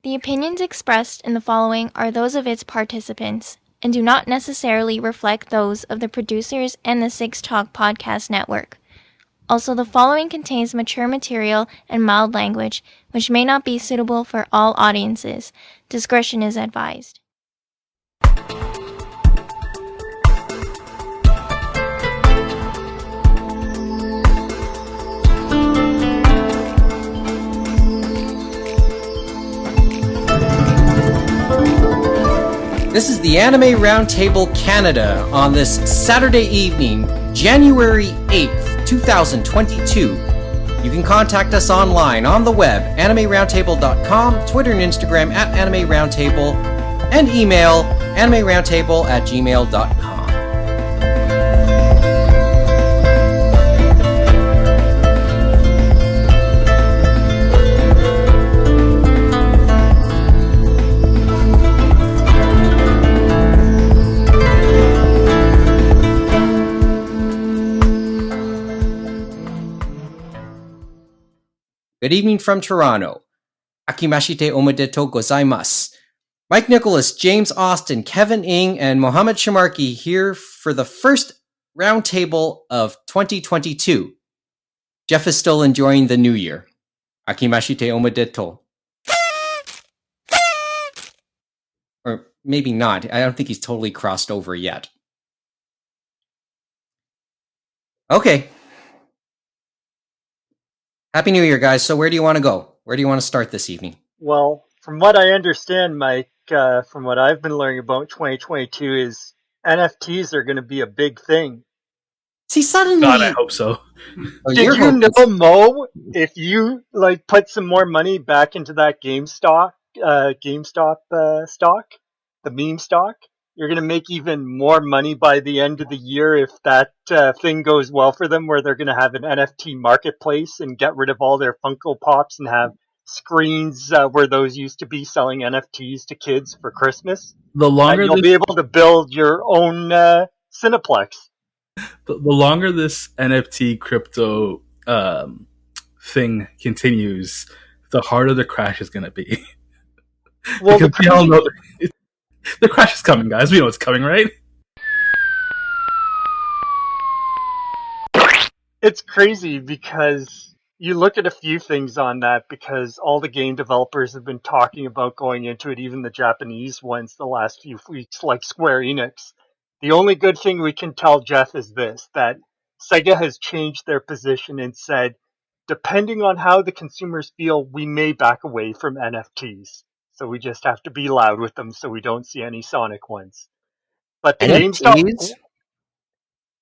The opinions expressed in the following are those of its participants and do not necessarily reflect those of the producers and the Six Talk Podcast Network. Also, the following contains mature material and mild language, which may not be suitable for all audiences. Discretion is advised. This is the Anime Roundtable Canada on this Saturday evening, January 8th, 2022. You can contact us online on the web, animeroundtable.com, Twitter and Instagram at Anime Roundtable, and email animeroundtable@gmail.com. Good evening from Toronto. Akimashite omedetou gozaimasu. Mike Nicolas, James Austin, Kevin Ng, and Mohamed Sharmarke here for the first roundtable of 2022. Jeff is still enjoying the new year. Akimashite omedetou. Or maybe not. I don't think he's totally crossed over yet. Okay. Happy New Year, guys. So where do you want to go? Where do you want to start this evening? Well, from what I understand, Mike, from what I've been learning about 2022 is NFTs are going to be a big thing. See, suddenly... God, I hope so. Did you know, Mo, if you put some more money back into that GameStop stock, the meme stock, you're going to make even more money by the end of the year if that thing goes well for them, where they're going to have an NFT marketplace and get rid of all their Funko Pops and have screens where those used to be selling NFTs to kids for Christmas. The longer you'll be able to build your own Cineplex. The longer this NFT crypto thing continues, the harder the crash is going to be. Well, we all know the crash is coming, guys. We know it's coming, right? It's crazy because you look at a few things on that, because all the game developers have been talking about going into it, even the Japanese ones the last few weeks, like Square Enix. The only good thing we can tell, Jeff, is this, that Sega has changed their position and said, depending on how the consumers feel, we may back away from NFTs. So we just have to be loud with them so we don't see any Sonic ones. But the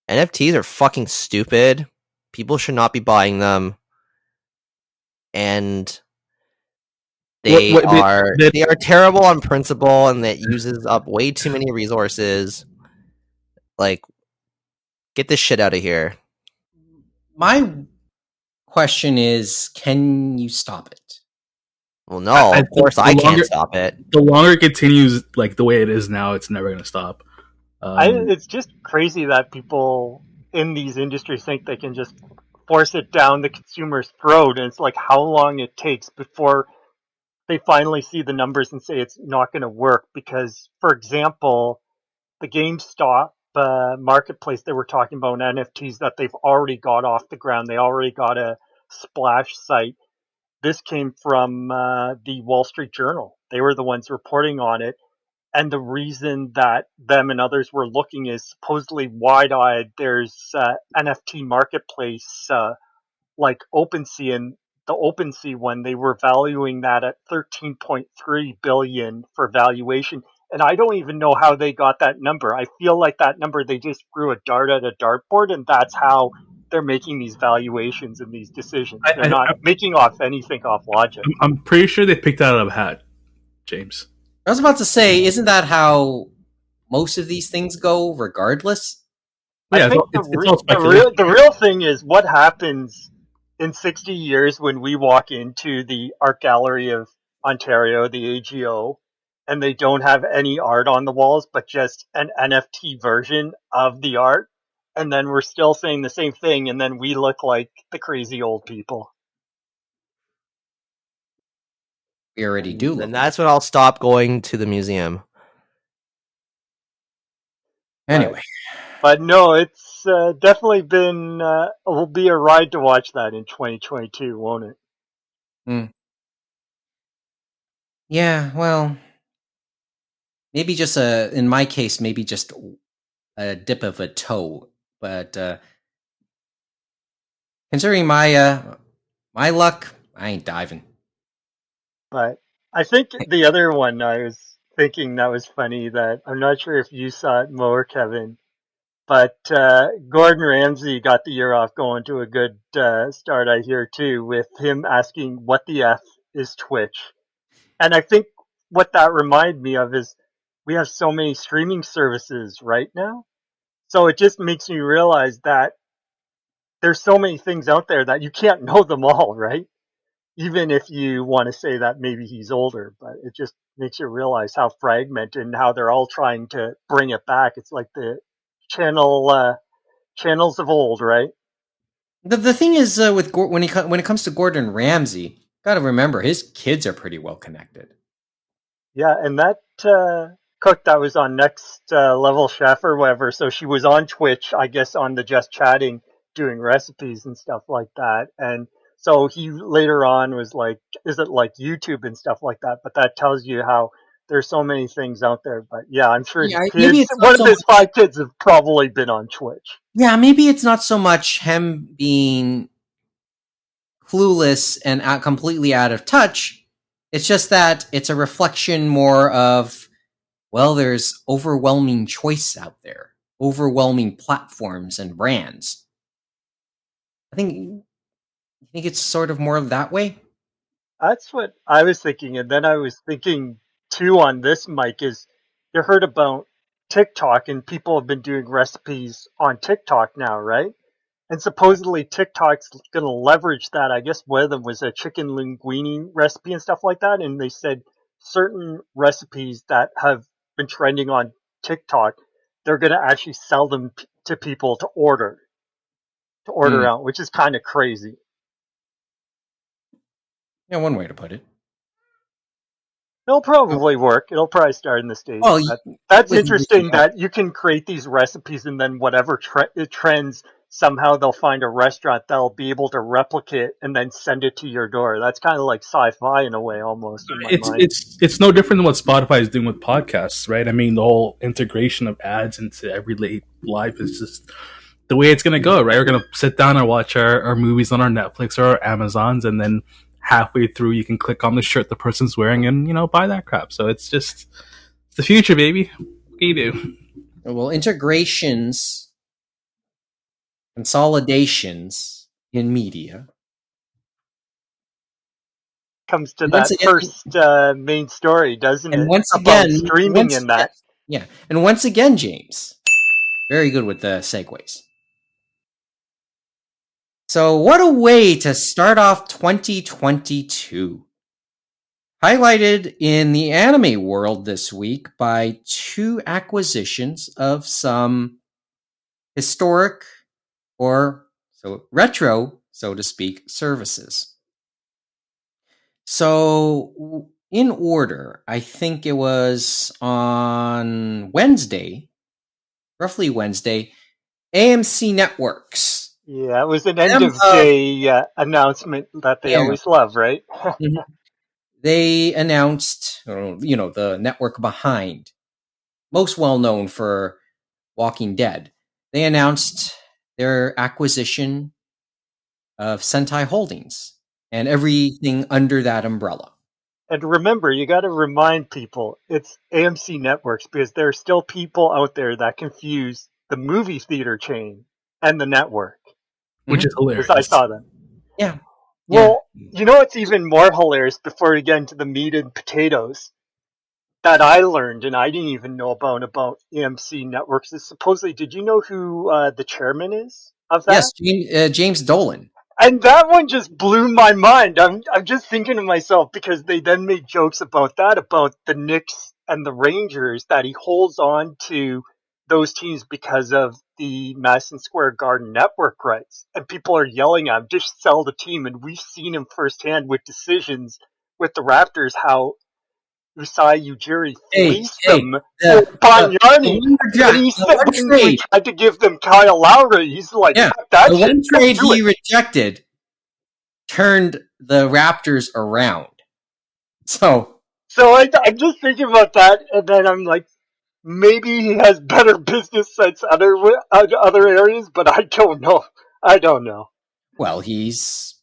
NFTs are fucking stupid. People should not be buying them. And they are terrible on principle, and that uses up way too many resources. Like, get this shit out of here. My question is, can you stop it? Well, no, of course I can't stop it. The longer it continues like the way it is now, it's never going to stop. It's just crazy that people in these industries think they can just force it down the consumer's throat, and it's like how long it takes before they finally see the numbers and say it's not going to work. Because, for example, the GameStop marketplace, they were talking about NFTs that they've already got off the ground. They already got a splash site. This came from the Wall Street Journal. They were the ones reporting on it. And the reason that them and others were looking is supposedly wide-eyed. There's NFT marketplace like OpenSea, and the OpenSea one, they were valuing that at $13.3 billion for valuation. And I don't even know how they got that number. I feel like that number, they just threw a dart at a dartboard, and that's how they're making these valuations and these decisions. They're not making off anything off logic. I'm pretty sure they picked that out of a hat, James. I was about to say, isn't that how most of these things go, regardless? Yeah, I think the real thing is what happens in 60 years when we walk into the Art Gallery of Ontario, the AGO, and they don't have any art on the walls, but just an NFT version of the art. And then we're still saying the same thing, and then we look like the crazy old people. We already do. And that's when I'll stop going to the museum. Anyway. But no, it's definitely been, it will be a ride to watch that in 2022, won't it? Yeah, well, maybe just in my case, maybe just a dip of a toe. But considering my luck, I ain't diving. But I think the other one I was thinking that was funny, that I'm not sure if you saw it, Mo or Kevin, but Gordon Ramsay got the year off going to a good start, I hear, too, with him asking what the F is Twitch. And I think what that reminded me of is we have so many streaming services right now. So it just makes me realize that there's so many things out there that you can't know them all, right? Even if you want to say that maybe he's older, but it just makes you realize how fragmented and how they're all trying to bring it back. It's like the channels of old, right? The thing is, with when it comes to Gordon Ramsay, got to remember his kids are pretty well connected. Yeah, and that cook that was on Next Level Chef or whatever, so she was on Twitch, I guess, on the Just Chatting, doing recipes and stuff like that. And so he later on was like, is it like YouTube and stuff like that? But that tells you how there's so many things out there. But yeah, I'm sure his kids, one of his 5 kids have probably been on Twitch. Yeah, maybe it's not so much him being clueless and completely out of touch. It's just that it's a reflection more of, well, there's overwhelming choice out there, overwhelming platforms and brands. I think it's sort of more of that way. That's what I was thinking. And then I was thinking too on this, Mike, is you heard about TikTok, and people have been doing recipes on TikTok now, right? And supposedly TikTok's going to leverage that. I guess one of them was a chicken linguine recipe and stuff like that. And they said certain recipes that have been trending on TikTok, they're going to actually sell them to people to order out, which is kind of crazy. Yeah, one way to put it. It'll probably work. It'll probably start in the States. Well, that's interesting that you can create these recipes, and then whatever trends, somehow they'll find a restaurant that'll be able to replicate and then send it to your door. That's kind of like sci-fi in a way, almost, in my mind. It's no different than what Spotify is doing with podcasts, right? I mean, the whole integration of ads into everyday life is just the way it's going to go, right? We're going to sit down and watch our movies on our Netflix or our Amazons, and then halfway through you can click on the shirt the person's wearing and, buy that crap. So it's just the future, baby. What can you do? Well, integrations, consolidations in media comes to that first main story, doesn't it? And once again, streaming in that. Yeah. And once again, James, very good with the segues. So what a way to start off 2022. Highlighted in the anime world this week by 2 acquisitions of some historic or retro, so to speak, services. So in order, I think it was on Wednesday, roughly Wednesday, AMC Networks. Yeah, it was an end of day announcement that they always love, right? They announced, the network behind, most well known for Walking Dead. They announced their acquisition of Sentai Holdings and everything under that umbrella. And remember, you got to remind people it's AMC Networks, because there are still people out there that confuse the movie theater chain and the network. Which is hilarious. Because I saw them. Yeah. Well, it's even more hilarious before we get into the meat and potatoes that I learned, and I didn't even know about AMC Networks. Is supposedly, did you know who the chairman is of that? Yes, James Dolan. And that one just blew my mind. I'm just thinking to myself, because they then made jokes about the Knicks and the Rangers, that he holds on to those teams because of the Madison Square Garden network rights. And people are yelling at him, just sell the team. And we've seen him firsthand with decisions with the Raptors how Usai Ujiri fleeced them for Banyani. And he said when we tried to give them Kyle Lowry, he's like, that the shit, one trade he rejected turned the Raptors around. So I'm just thinking about that, and then I'm like, maybe he has better business sense other areas, but I don't know. Well, he's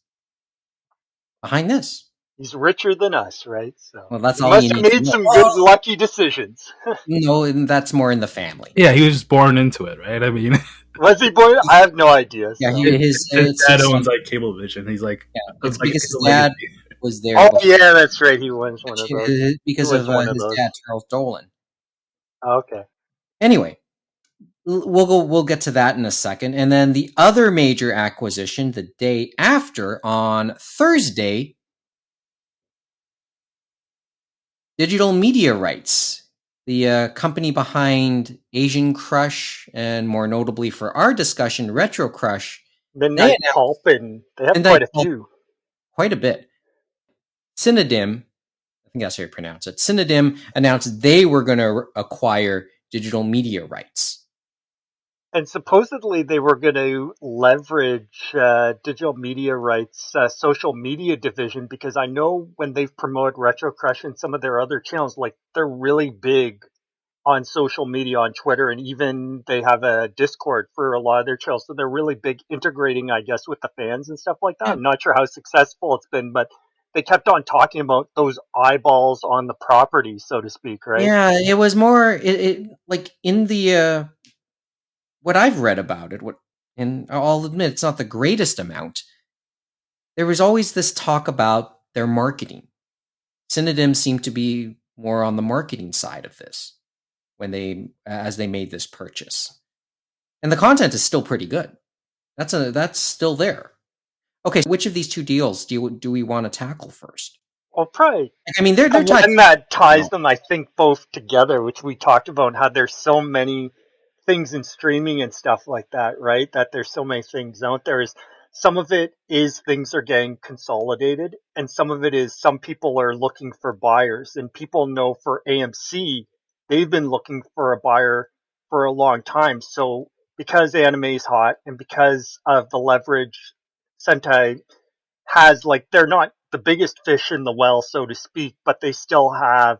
behind this. He's richer than us, right? So well, that's he all must you have need made some good, lucky decisions. No, that's more in the family. Yeah, he was just born into it, right? I mean, was he born? I have no idea. Yeah, so. his dad owns like Cablevision. He's like, it's because his dad was there. Oh yeah, that's right. He was one of those. Because of his dad, Charles Dolan. Okay. Anyway, we'll get to that in a second, and then the other major acquisition the day after on Thursday. Digital media rights, the company behind Asian Crush, and more notably for our discussion, Retrocrush. Midnight Pulp, and they have quite a few. Quite a bit. Cinedim, I think that's how you pronounce it, Cinedim announced they were going to acquire digital media rights. And supposedly they were going to leverage digital media rights, social media division, because I know when they've promoted Retrocrush and some of their other channels, like they're really big on social media, on Twitter, and even they have a Discord for a lot of their channels. So they're really big integrating, I guess, with the fans and stuff like that. Yeah. I'm not sure how successful it's been, but they kept on talking about those eyeballs on the property, so to speak, right? Yeah, it was more, like in the, what I've read about it, and I'll admit it's not the greatest amount, there was always this talk about their marketing. Cinedim seemed to be more on the marketing side of this as they made this purchase. And the content is still pretty good. That's still there. Okay, so which of these two deals do we want to tackle first? Well, probably. I mean, they're tied. And that ties them, I think, both together, which we talked about, how there's so many things in streaming and stuff like that, right? That there's so many things out there. Some of it is things are getting consolidated, and some of it is some people are looking for buyers, and people know for AMC, they've been looking for a buyer for a long time. So because anime is hot and because of the leverage Sentai has, like, they're not the biggest fish in the well, so to speak, but they still have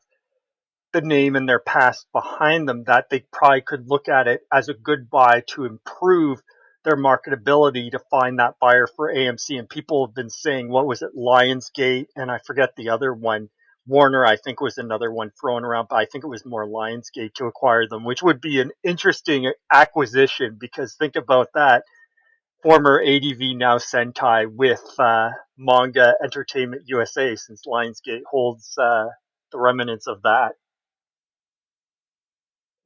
the name and their past behind them, that they probably could look at it as a good buy to improve their marketability to find that buyer for AMC. And people have been saying, what was it, Lionsgate, and I forget the other one. Warner, I think, was another one thrown around, but I think it was more Lionsgate to acquire them, which would be an interesting acquisition, because think about that. Former ADV, now Sentai, with Manga Entertainment USA, since Lionsgate holds the remnants of that.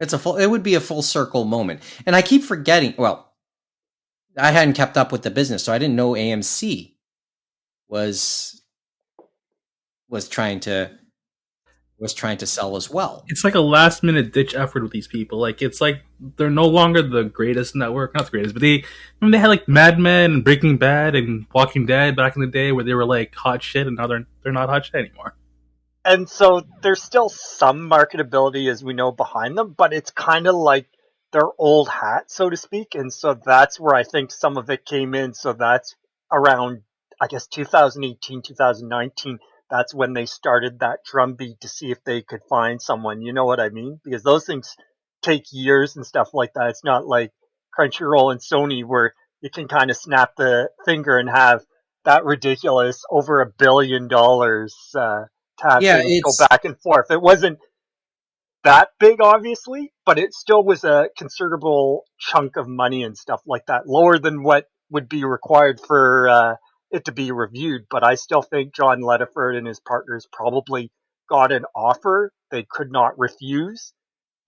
It would be a full circle moment. And I keep forgetting, well, I hadn't kept up with the business, so I didn't know AMC was trying to sell as well. It's like a last minute ditch effort with these people. Like, it's like they're no longer the greatest network, not the greatest, but they had like Mad Men and Breaking Bad and Walking Dead back in the day, where they were like hot shit, and now they're not hot shit anymore. And so there's still some marketability, as we know, behind them, but it's kind of like their old hat, so to speak. And so that's where I think some of it came in. So that's around, I guess, 2018, 2019. That's when they started that drumbeat to see if they could find someone. You know what I mean? Because those things take years and stuff like that. It's not like Crunchyroll and Sony, where you can kind of snap the finger and have that ridiculous over $1 billion to have things go back and forth. It wasn't that big, obviously, but it still was a considerable chunk of money and stuff like that, lower than what would be required for it to be reviewed. But I still think John Ledeford and his partners probably got an offer they could not refuse,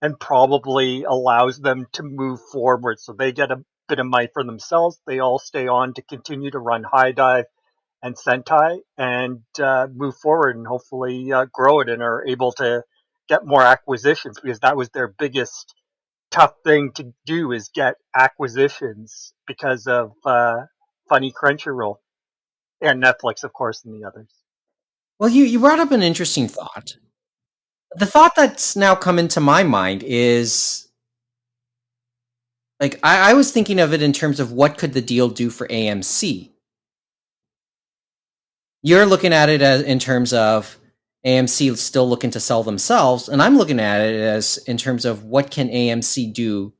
and probably allows them to move forward. So they get a bit of money for themselves. They all stay on to continue to run High Dive and Sentai and move forward and hopefully grow it, and are able to get more acquisitions, because that was their biggest tough thing to do, is get acquisitions, because of funny Crunchyroll and Netflix, of course, and the others. Well, you brought up an interesting thought. The thought that's now come into my mind is, like, I was thinking of it in terms of what could the deal do for AMC. You're looking at it as in terms of AMC still looking to sell themselves, and I'm looking at it as in terms of what can AMC do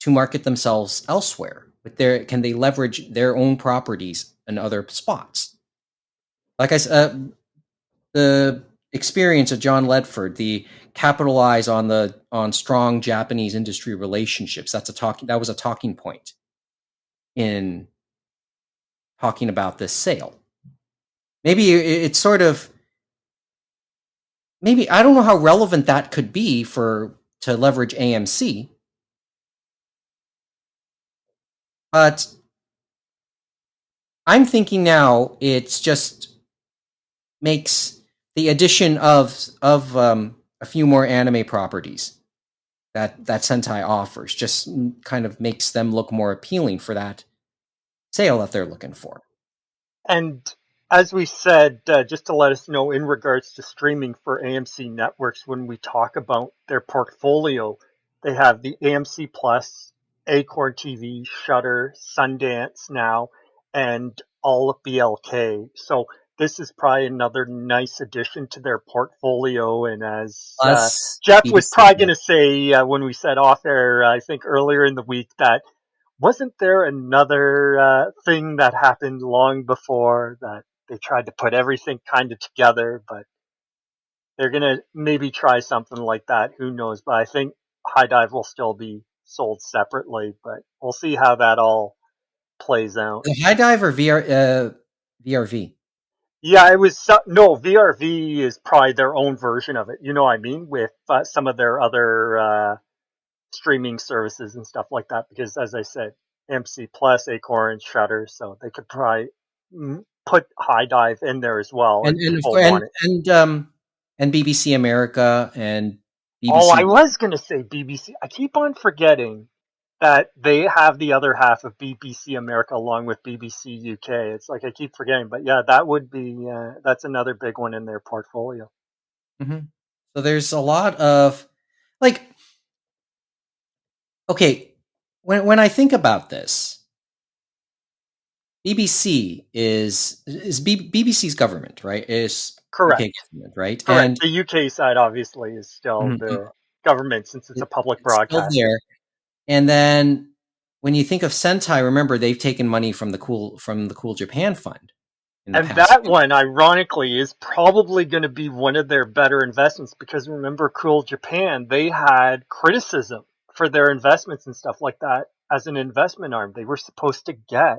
to market themselves elsewhere. Can they leverage their own properties in other spots? Like I said, the experience of John Ledford, the capitalize on strong Japanese industry relationships. That was a talking point in talking about this sale. Maybe it's sort of, maybe I don't know how relevant that could be to leverage AMC, but I'm thinking now it's just makes the addition of a few more anime properties that Sentai offers just kind of makes them look more appealing for that sale that they're looking for. And as we said, just to let us know in regards to streaming for AMC networks, when we talk about their portfolio, they have the AMC Plus, Acorn TV, Shudder, Sundance now, and all of BLK. So this is probably another nice addition to their portfolio. And as Jeff BBC. was probably going to say when we said off air, I think earlier in the week, that wasn't there another thing that happened long before that they tried to put everything kind of together, but they're going to maybe try something like that. Who knows? But I think High Dive will still be sold separately, but we'll see how that all plays out. The High Dive or VRV? Yeah, it was no VRV is probably their own version of it. You know what I mean? With some of their other streaming services and stuff like that. Because as I said, MC Plus, Acorn, Shudder, so they could probably put High Dive in there as well. And BBC America and BBC. Oh, I was going to say BBC. I keep on forgetting that they have the other half of BBC America along with BBC UK. It's like I keep forgetting, but yeah, that would be that's another big one in their portfolio. Mm-hmm. So there's a lot of, like, okay, when I think about this, BBC is BBC's government, right? Is correct, UK government, right? correct. And the UK side obviously is still the government since it's a public broadcast. Still there. And then when you think of Sentai, remember they've taken money from the Cool Japan Fund. And that one, ironically, is probably going to be one of their better investments because remember, Cool Japan, they had criticism for their investments and stuff like that as an investment arm. They were supposed to get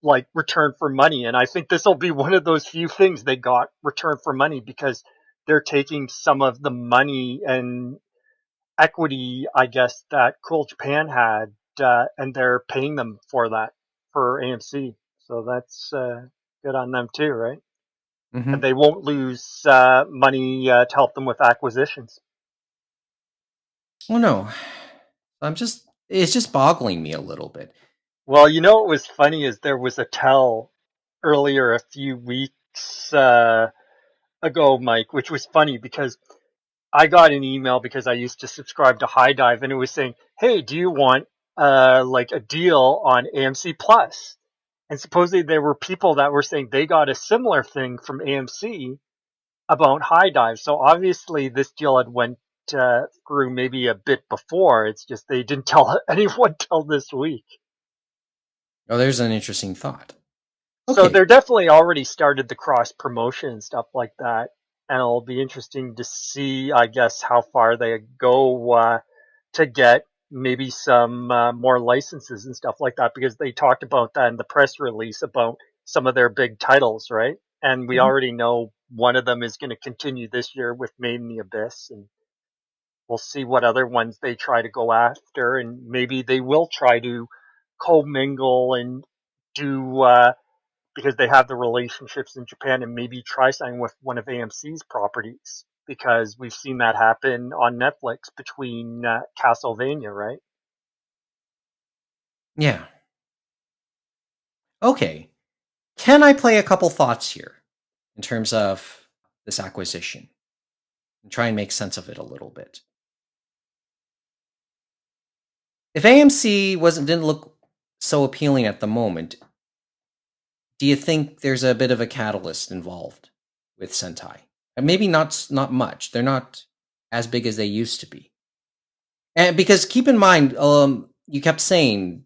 like return for money. And I think this will be one of those few things they got return for money because they're taking some of the money and equity, I guess, that Cool Japan had, and they're paying them for that for AMC. So that's good on them too, right? Mm-hmm. And they won't lose money to help them with acquisitions. Well, no, it's just boggling me a little bit. Well, you know what was funny is there was a tell earlier a few weeks ago, Mike, which was funny because I got an email because I used to subscribe to High Dive and it was saying, hey, do you want like a deal on AMC Plus? And supposedly there were people that were saying they got a similar thing from AMC about High Dive. So obviously this deal had went through maybe a bit before. It's just they didn't tell anyone till this week. Oh, there's an interesting thought. Okay. So they're definitely already started the cross promotion and stuff like that. And it'll be interesting to see, I guess, how far they go to get maybe some more licenses and stuff like that, because they talked about that in the press release about some of their big titles, right? And we already know one of them is going to continue this year with Made in the Abyss, and we'll see what other ones they try to go after, and maybe they will try to commingle and do because they have the relationships in Japan and maybe try something with one of AMC's properties, because we've seen that happen on Netflix between Castlevania, right? Yeah. Okay. Can I play a couple thoughts here? in terms of this acquisition and try and make sense of it a little bit. If AMC didn't look so appealing at the moment, do you think there's a bit of a catalyst involved with Sentai? And maybe not much. They're not as big as they used to be. And because keep in mind, you kept saying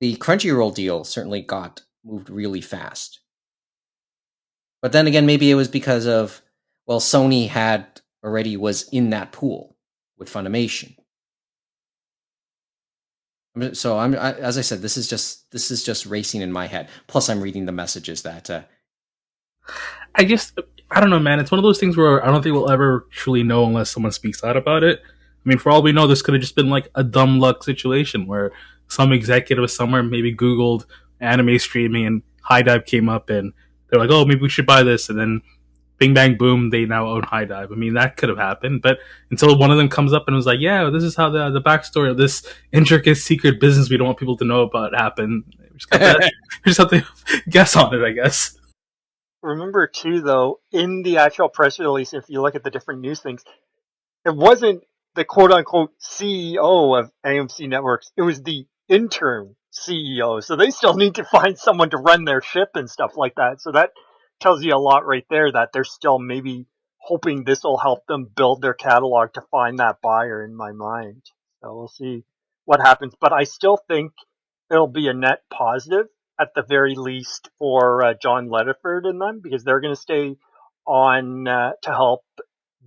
the Crunchyroll deal certainly got moved really fast. But then again, maybe it was because of, well, Sony was in that pool with Funimation. So as I said, this is just racing in my head. Plus, I'm reading the messages that. I don't know, man. It's one of those things where I don't think we'll ever truly know unless someone speaks out about it. I mean, for all we know, this could have just been like a dumb luck situation where some executive somewhere maybe Googled anime streaming and High Dive came up and they're like, oh, maybe we should buy this. And then bing, bang, boom, they now own High Dive. I mean, that could have happened. But until one of them comes up and was like, yeah, this is how the backstory of this intricate secret business we don't want people to know about happened. We just have to guess on it, I guess. Remember, too, though, in the actual press release, if you look at the different news things, it wasn't the quote-unquote CEO of AMC Networks. It was the interim CEO. So they still need to find someone to run their ship and stuff like that. So that tells you a lot right there that they're still maybe hoping this will help them build their catalog to find that buyer, in my mind. So we'll see what happens. But I still think it'll be a net positive at the very least for John Ledford and them, because they're going to stay on to help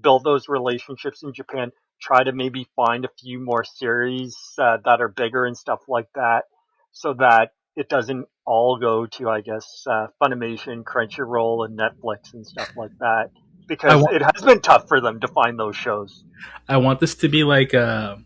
build those relationships in Japan, try to maybe find a few more series that are bigger and stuff like that, so that it doesn't all go to, I guess, Funimation, Crunchyroll, and Netflix and stuff like that, because it has been tough for them to find those shows. I want this to be like an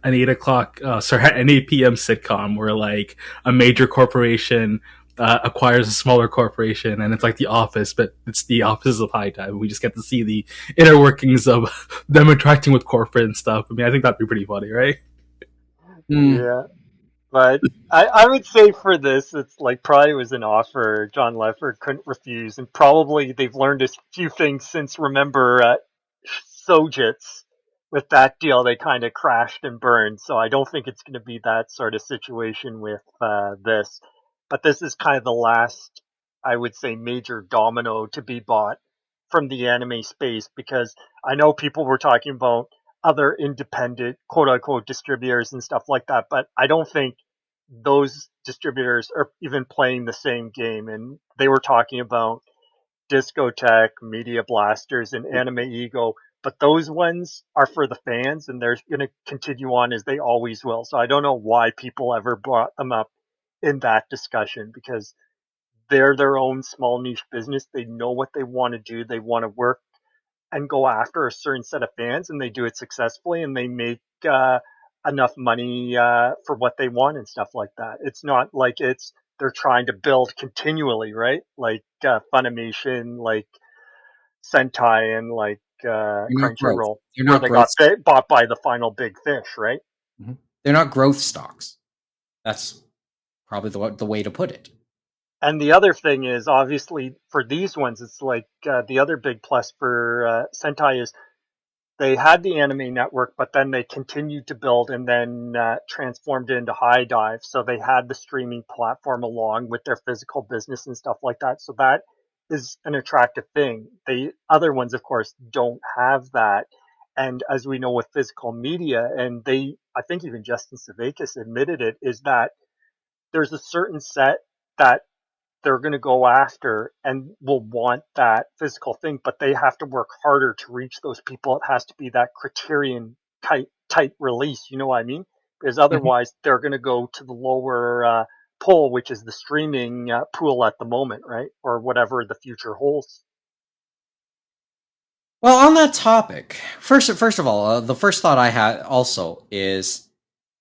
8 o'clock, an 8 p.m. sitcom where like a major corporation acquires a smaller corporation, and it's like The Office, but it's the offices of High Dive. We just get to see the inner workings of them interacting with corporate and stuff. I mean, I think that'd be pretty funny, right? Yeah. But I would say for this, it's like probably was an offer John Ledford couldn't refuse, and probably they've learned a few things since, remember, Sojitz. With that deal, they kind of crashed and burned, so I don't think it's going to be that sort of situation with this. But this is kind of the last, I would say, major domino to be bought from the anime space, because I know people were talking about other independent quote-unquote distributors and stuff like that, but I don't think those distributors are even playing the same game. And they were talking about Discotech, Media Blasters, and Anime Ego, but those ones are for the fans, and they're going to continue on as they always will. So I don't know why people ever brought them up in that discussion, because they're their own small niche business. They know what they want to do. They want to work and go after a certain set of fans, and they do it successfully, and they make enough money for what they want and stuff like that. It's not like they're trying to build continually, right? Like Funimation, like Sentai, and like Crunchyroll, where they got bought by the final big fish, right? Mm-hmm. They're not growth stocks. That's probably the way to put it. And the other thing is, obviously, for these ones, it's like the other big plus for Sentai is they had the anime network, but then they continued to build and then transformed into High Dive. So they had the streaming platform along with their physical business and stuff like that. So that is an attractive thing. The other ones, of course, don't have that. And as we know with physical media, and I think even Justin Savakis admitted it, is that there's a certain set that they're going to go after and will want that physical thing, but they have to work harder to reach those people. It has to be that Criterion type release, you know what I mean? Because otherwise they're going to go to the lower pool, which is the streaming pool at the moment, right? Or whatever the future holds. Well, on that topic, first of all, the first thought I had also is,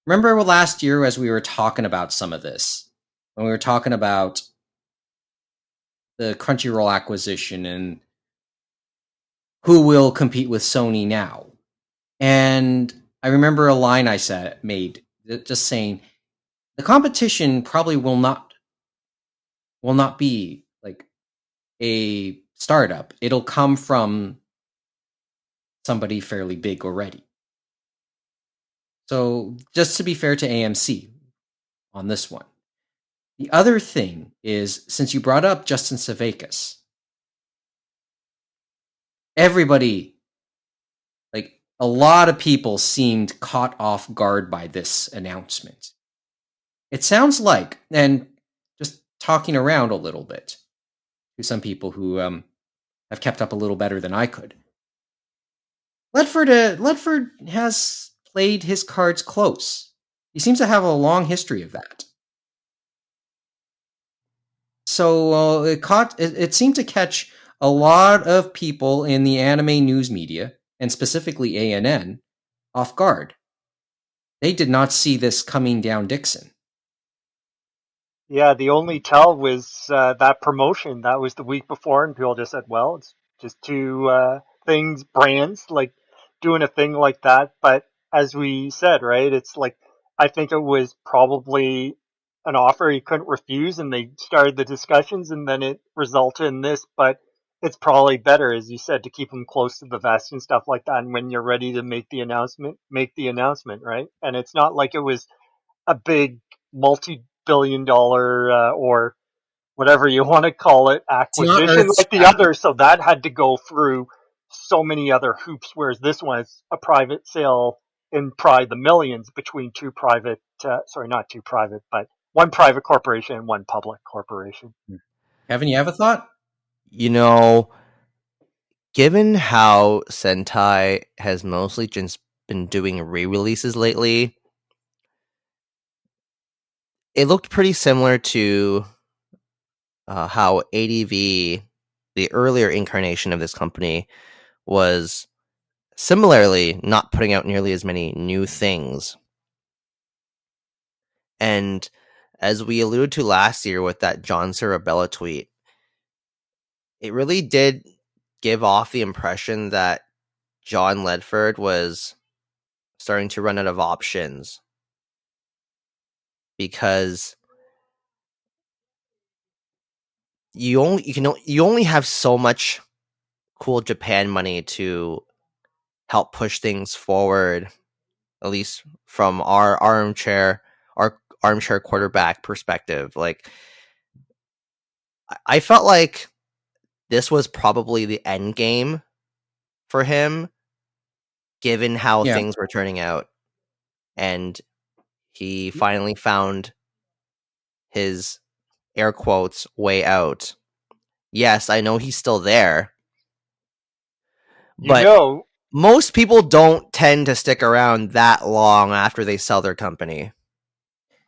remember last year as we were talking about some of this, when we were talking about the Crunchyroll acquisition and who will compete with Sony now. And I remember a line I made just saying the competition probably will not be like a startup, it'll come from somebody fairly big already. So just to be fair to AMC on this one. The other thing is, since you brought up Justin Savakis, everybody, like a lot of people seemed caught off guard by this announcement. It sounds like, and just talking around a little bit to some people who have kept up a little better than I could, Ledford has played his cards close. He seems to have a long history of that. So it seemed to catch a lot of people in the anime news media, and specifically ANN, off guard. They did not see this coming down Dixon. Yeah, the only tell was that promotion. That was the week before, and people just said, well, it's just two things, brands, like doing a thing like that. But as we said, right, it's like, I think it was probably an offer he couldn't refuse, and they started the discussions, and then it resulted in this. But it's probably better, as you said, to keep them close to the vest and stuff like that. And when you're ready to make the announcement, right? And it's not like it was a big multi-billion-dollar or whatever you want to call it acquisition like the other, so that had to go through so many other hoops, whereas this one is a private sale in probably the millions between two private not two private, but one private corporation and one public corporation. Kevin, you have a thought? You know, given how Sentai has mostly just been doing re-releases lately, it looked pretty similar to how ADV, the earlier incarnation of this company, was similarly not putting out nearly as many new things. And as we alluded to last year with that John Sarabella tweet, it really did give off the impression that John Ledford was starting to run out of options, because you only have so much cool Japan money to help push things forward, at least from our armchair quarterback perspective. Like, I felt like this was probably the end game for him, given how things were turning out. And he finally found his, air quotes, way out. Yes, I know he's still there, but most people don't tend to stick around that long after they sell their company.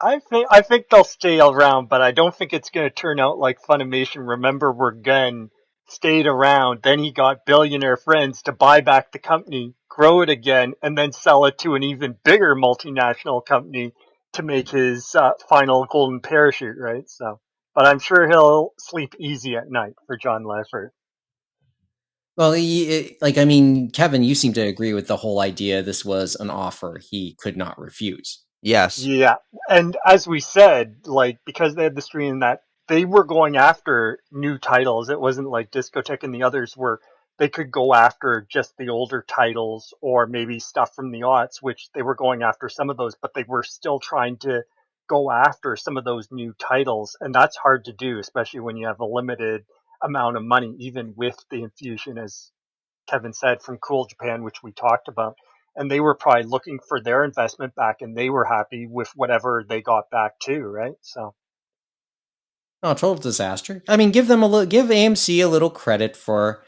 I think they'll stay around, but I don't think it's going to turn out like Funimation. Remember, where Gunn stayed around, then he got billionaire friends to buy back the company, grow it again, and then sell it to an even bigger multinational company to make his final golden parachute, right? So, but I'm sure he'll sleep easy at night for John Ledford. Well, Kevin, you seem to agree with the whole idea this was an offer he could not refuse. Yes. Yeah, and as we said, like, because they had the stream that they were going after new titles. It wasn't like Discotheque and the others were, they could go after just the older titles or maybe stuff from the aughts, which they were going after some of those, but they were still trying to go after some of those new titles. And that's hard to do, especially when you have a limited amount of money, even with the infusion, as Kevin said, from Cool Japan, which we talked about. And they were probably looking for their investment back, and they were happy with whatever they got back too, right? So, no, total disaster. I mean, give AMC a little credit for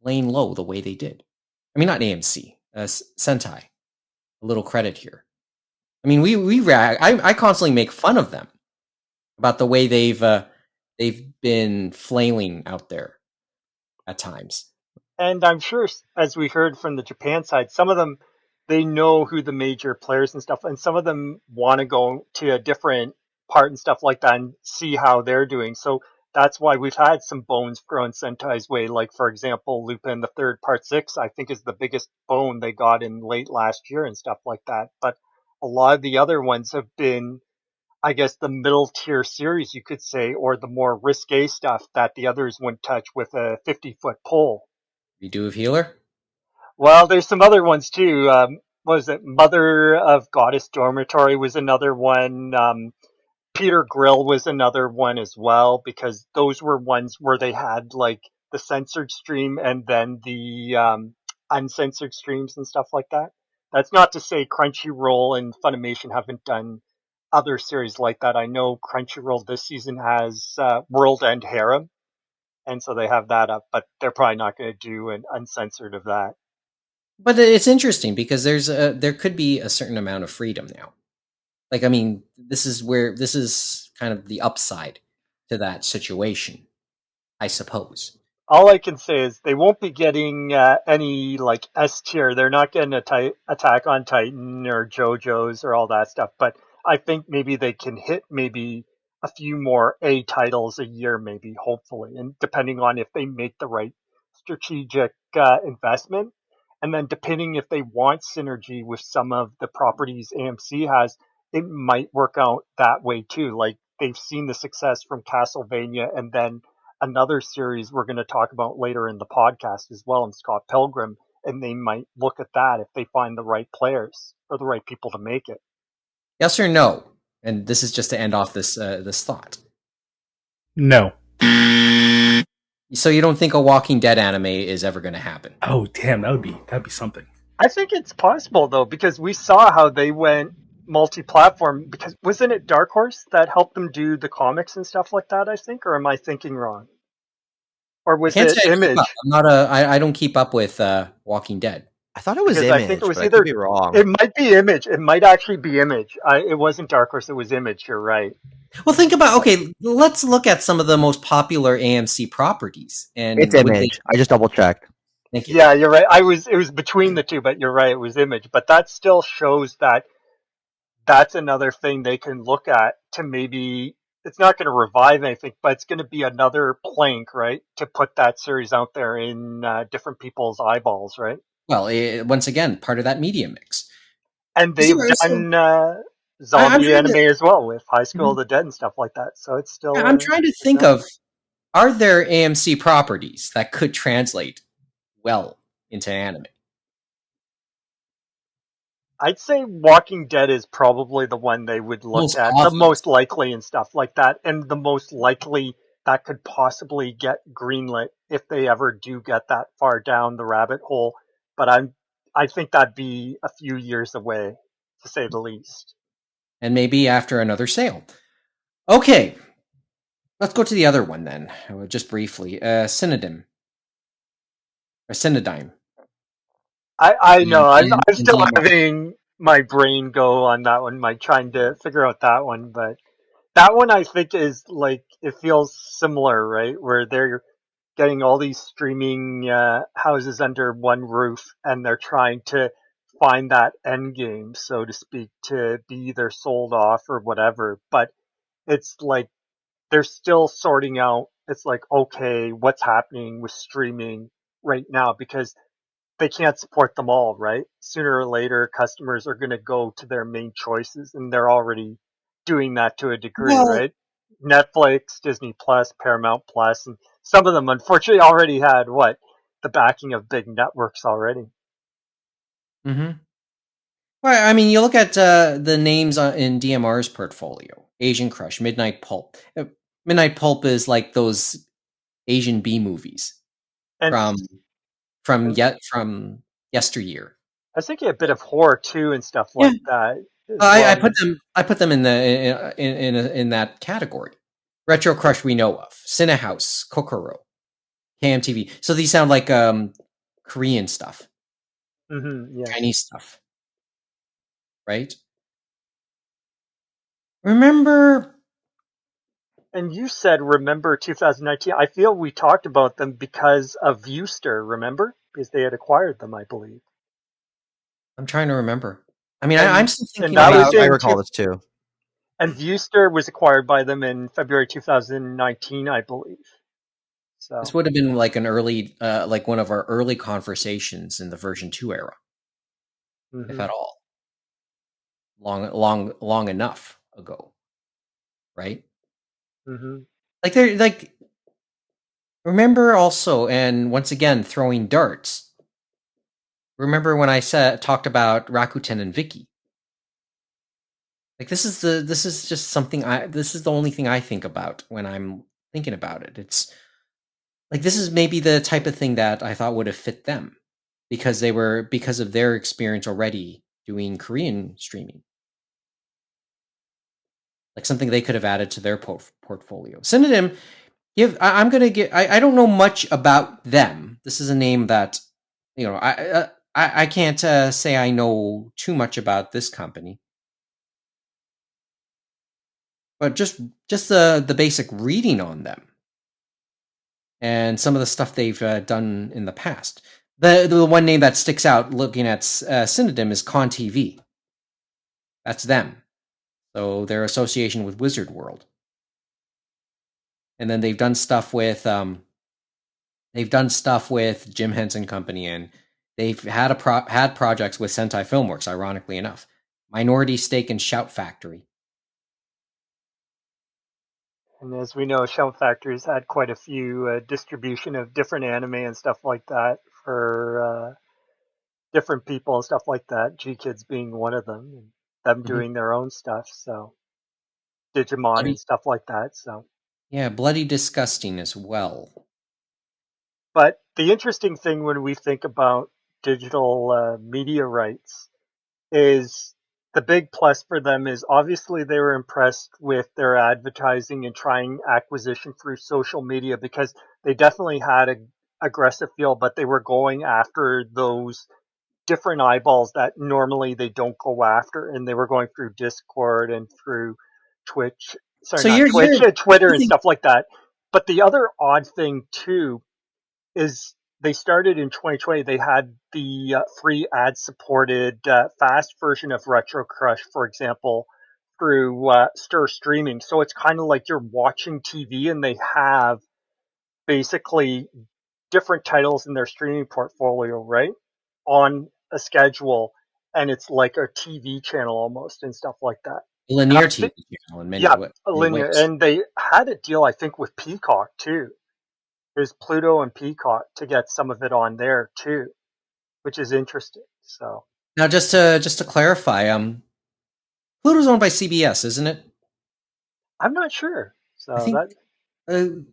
laying low the way they did. I mean, not AMC, Sentai. A little credit here. I mean, I constantly make fun of them about the way they've been flailing out there at times. And I'm sure, as we heard from the Japan side, some of them, they know who the major players and stuff, and some of them want to go to a different part and stuff like that and see how they're doing. So that's why we've had some bones thrown Sentai's way. Like, for example, Lupin the Third Part 6, I think, is the biggest bone they got in late last year and stuff like that. But a lot of the other ones have been I guess, the middle tier series, you could say, or the more risque stuff that the others wouldn't touch with a 50-foot pole. Redo of Healer? Well, there's some other ones too. What was it? Mother of Goddess Dormitory was another one. Peter Grill was another one as well, because those were ones where they had like the censored stream and then the uncensored streams and stuff like that. That's not to say Crunchyroll and Funimation haven't done other series like that. I know Crunchyroll this season has World End Harem, and so they have that up, but they're probably not going to do an uncensored of that. But it's interesting because there could be a certain amount of freedom now. Like, I mean, this is kind of the upside to that situation, I suppose. All I can say is they won't be getting any like S tier. They're not getting Attack on Titan or JoJo's or all that stuff. But I think maybe they can hit maybe a few more A titles a year, maybe, hopefully, and depending on if they make the right strategic investment, and then depending if they want synergy with some of the properties AMC has, it might work out that way too. Like they've seen the success from Castlevania, and then another series we're going to talk about later in the podcast as well, in Scott Pilgrim, and they might look at that if they find the right players or the right people to make it. Yes or no? And this is just to end off this thought. No. So you don't think a Walking Dead anime is ever going to happen? Oh, damn, that'd be something. I think it's possible though, because we saw how they went multi-platform. Because wasn't it Dark Horse that helped them do the comics and stuff like that? I think, or am I thinking wrong? Or was it Image? I don't keep up with Walking Dead. I thought it was Image. I think it was either. I could be wrong. It might be Image. It might actually be Image. It wasn't Dark Horse. It was Image. You're right. Well, think about, okay, let's look at some of the most popular AMC properties. And it's Image. I just double checked. Thank you. Yeah, you're right. It was between the two, but you're right. It was Image. But that still shows that that's another thing they can look at to maybe, it's not going to revive anything, but it's going to be another plank, right, to put that series out there in different people's eyeballs, right? Well, once again, part of that media mix. And they've done zombie anime as well with High School of the Dead and stuff like that. So it's still. I'm trying to think of, are there AMC properties that could translate well into anime? I'd say Walking Dead is probably the one they would look at, the most likely and stuff like that, and the most likely that could possibly get greenlit if they ever do get that far down the rabbit hole. But I think that'd be a few years away, to say the least. And maybe after another sale. Okay, let's go to the other one then, just briefly. Synonym. Or Synodyme. I know. I'm still having my brain go on that one, trying to figure out that one. But that one I think is like, it feels similar, right? Where they're getting all these streaming houses under one roof, and they're trying to find that end game, so to speak, to be either sold off or whatever. But it's like they're still sorting out. It's like, okay, what's happening with streaming right now? Because they can't support them all, right? Sooner or later, customers are going to go to their main choices, and they're already doing that to a degree, right? Netflix, Disney Plus, Paramount Plus, and some of them, unfortunately, already had the backing of big networks already. Mm-hmm. Well, I mean, you look at the names in DMR's portfolio: Asian Crush, Midnight Pulp. Midnight Pulp is like those Asian B movies from yesteryear. I was thinking a bit of horror too and stuff like that. I put them in the in that category. Retro Crush we know of, Cinehouse, Kokoro, KMTV. So these sound like Korean stuff, Chinese stuff, right? Remember? And you said, remember 2019. I feel we talked about them because of Viewster, remember? Because they had acquired them, I believe. I'm trying to remember. I mean, I'm still thinking about I recall this too. And Viewster was acquired by them in February 2019, I believe. So this would have been like an early, like one of our early conversations in the version 2 era, if at all. Long enough ago. right? Mm-hmm. Like they're like, remember also, and once again, throwing darts. Remember when I talked about Rakuten and Vicky? Like this is just something this is the only thing I think about when I'm thinking about it. It's like this is maybe the type of thing that I thought would have fit them because of their experience already doing Korean streaming. Like something they could have added to their portfolio. Synonym, I'm gonna give. I don't know much about them. This is a name that, I can't say I know too much about this company, but just the basic reading on them and some of the stuff they've done in the past. The one name that sticks out looking at Synonym is Con TV. That's them. So their association with Wizard World, and then they've done stuff with Jim Henson Company, and they've had had projects with Sentai Filmworks. Ironically enough, minority stake in Shout Factory. And as we know, Shout Factory's had quite a few distribution of different anime and stuff like that for different people and stuff like that. G Kids being one of them, and them doing their own stuff. So Digimon and stuff like that. So yeah, Bloody Disgusting as well. But the interesting thing when we think about digital media rights is the big plus for them is obviously they were impressed with their advertising and trying acquisition through social media because they definitely had a aggressive feel, but they were going after those different eyeballs that normally they don't go after, and they were going through Discord and through Twitch. Sorry, So not Twitch, Twitter and think- stuff like that. But the other odd thing too is they started in 2020. They had the free ad-supported fast version of Retrocrush, for example, through Stir Streaming. So it's kind of like you're watching TV, and they have basically different titles in their streaming portfolio, right, on a schedule, and it's like a TV channel almost and stuff like that. linear TV channel in many linear, ways. and they had a deal, I think, with Peacock too. There's Pluto and Peacock to get some of it on there too, which is interesting. So now, just to clarify, Pluto's owned by CBS, isn't it? I'm not sure. So I think,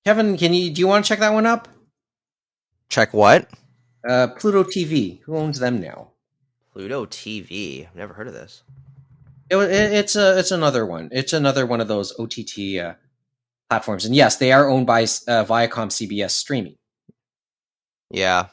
Kevin, do you want to check that one up? Check what? Pluto TV. Who owns them now? Pluto TV. I've never heard of this. It's another one. It's another one of those OTT platforms, and yes, they are owned by Viacom CBS Streaming. Yeah.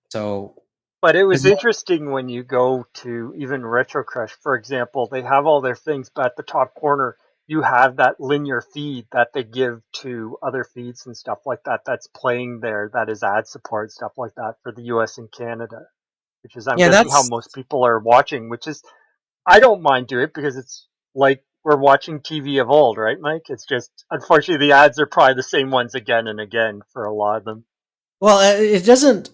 So, but it was interesting when you go to even Retrocrush, for example, they have all their things, but at the top corner you have that linear feed that they give to other feeds and stuff like that. That's playing there. That is ad support stuff like that for the US and Canada, which is I'm guessing how most people are watching. Which is I don't mind doing it because it's like we're watching TV of old, right, Mike? It's just, unfortunately, the ads are probably the same ones again and again for a lot of them. Well, it doesn't,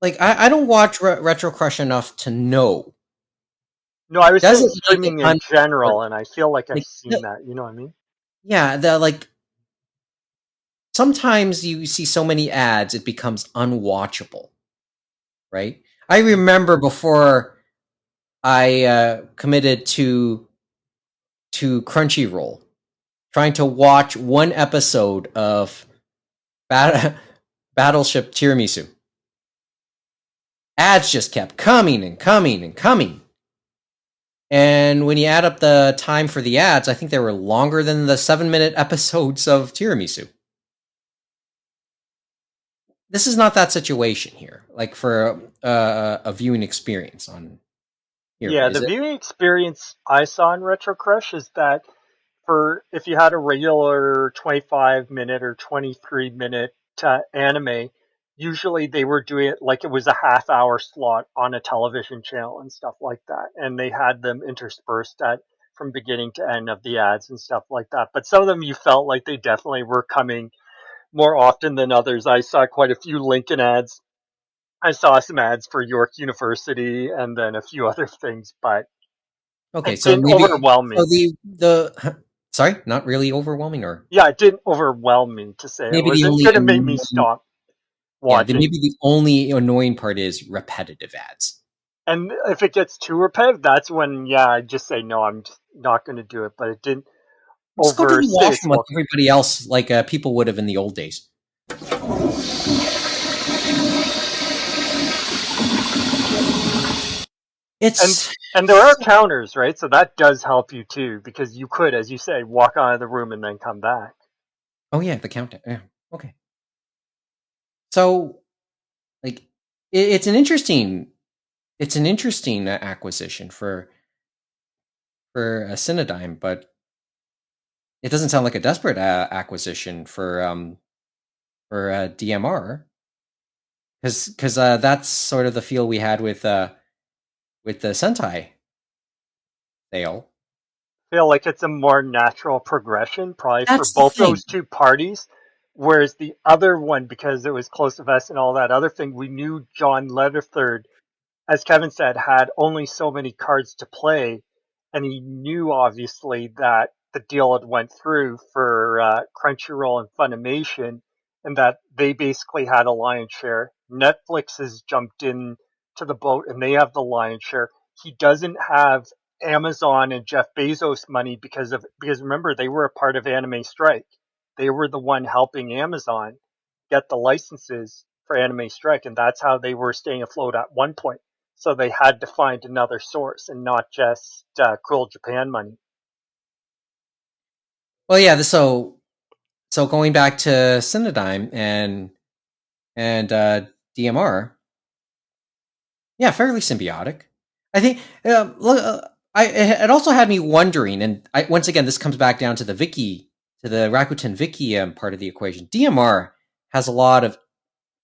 like, I don't watch Retrocrush enough to know. No, I was saying streaming in general, and I feel like I've seen that, you know what I mean? Yeah, sometimes you see so many ads, it becomes unwatchable, right? I remember before I committed to Crunchyroll, trying to watch one episode of Battleship Tiramisu. Ads just kept coming and coming and coming. And when you add up the time for the ads, I think they were longer than the 7-minute episodes of Tiramisu. This is not that situation here, like for a viewing experience on here. Yeah, the viewing experience I saw in Retrocrush is that for if you had a regular 25-minute or 23-minute anime, usually they were doing it like it was a half-hour slot on a television channel and stuff like that, and they had them interspersed from beginning to end of the ads and stuff like that. But some of them you felt like they definitely were coming more often than others. I saw quite a few Lincoln ads. I saw some ads for York University and then a few other things, but okay, it didn't overwhelm me. So Sorry, not really overwhelming, or yeah, it didn't overwhelm me to say maybe it the wasn't only going to make me stop watching. maybe the only annoying part is repetitive ads. And if it gets too repetitive, that's when I just say no. I'm just not going to do it. But it didn't Just go to the overstay its washroom like welcome. everybody else, like people would have in the old days. And there are counters, right? So that does help you too, because you could, as you say, walk out of the room and then come back. Oh yeah, the countdown. Yeah. Okay. So, like, it's an interesting acquisition for a Cinedigm, but it doesn't sound like a desperate acquisition for DMR, because that's sort of the feel we had with the Sentai sale. I feel like it's a more natural progression, probably for That's the both thing. those two parties. Whereas the other one, because it was close to us and all that other thing, we knew John Letterthird, as Kevin said, had only so many cards to play, and he knew obviously that the deal had went through for Crunchyroll and Funimation, and that they basically had a lion's share. Netflix has jumped in to the boat, and they have the lion's share. He doesn't have Amazon and Jeff Bezos money because remember, they were a part of Anime Strike. They were the one helping Amazon get the licenses for Anime Strike, and that's how they were staying afloat at one point. So they had to find another source and not just Cruel Japan money. Well, yeah. So going back to Cinedigm and DMR, yeah, fairly symbiotic. I think. It also had me wondering, and once again, this comes back down to the Rakuten Viki part of the equation. DMR has a lot of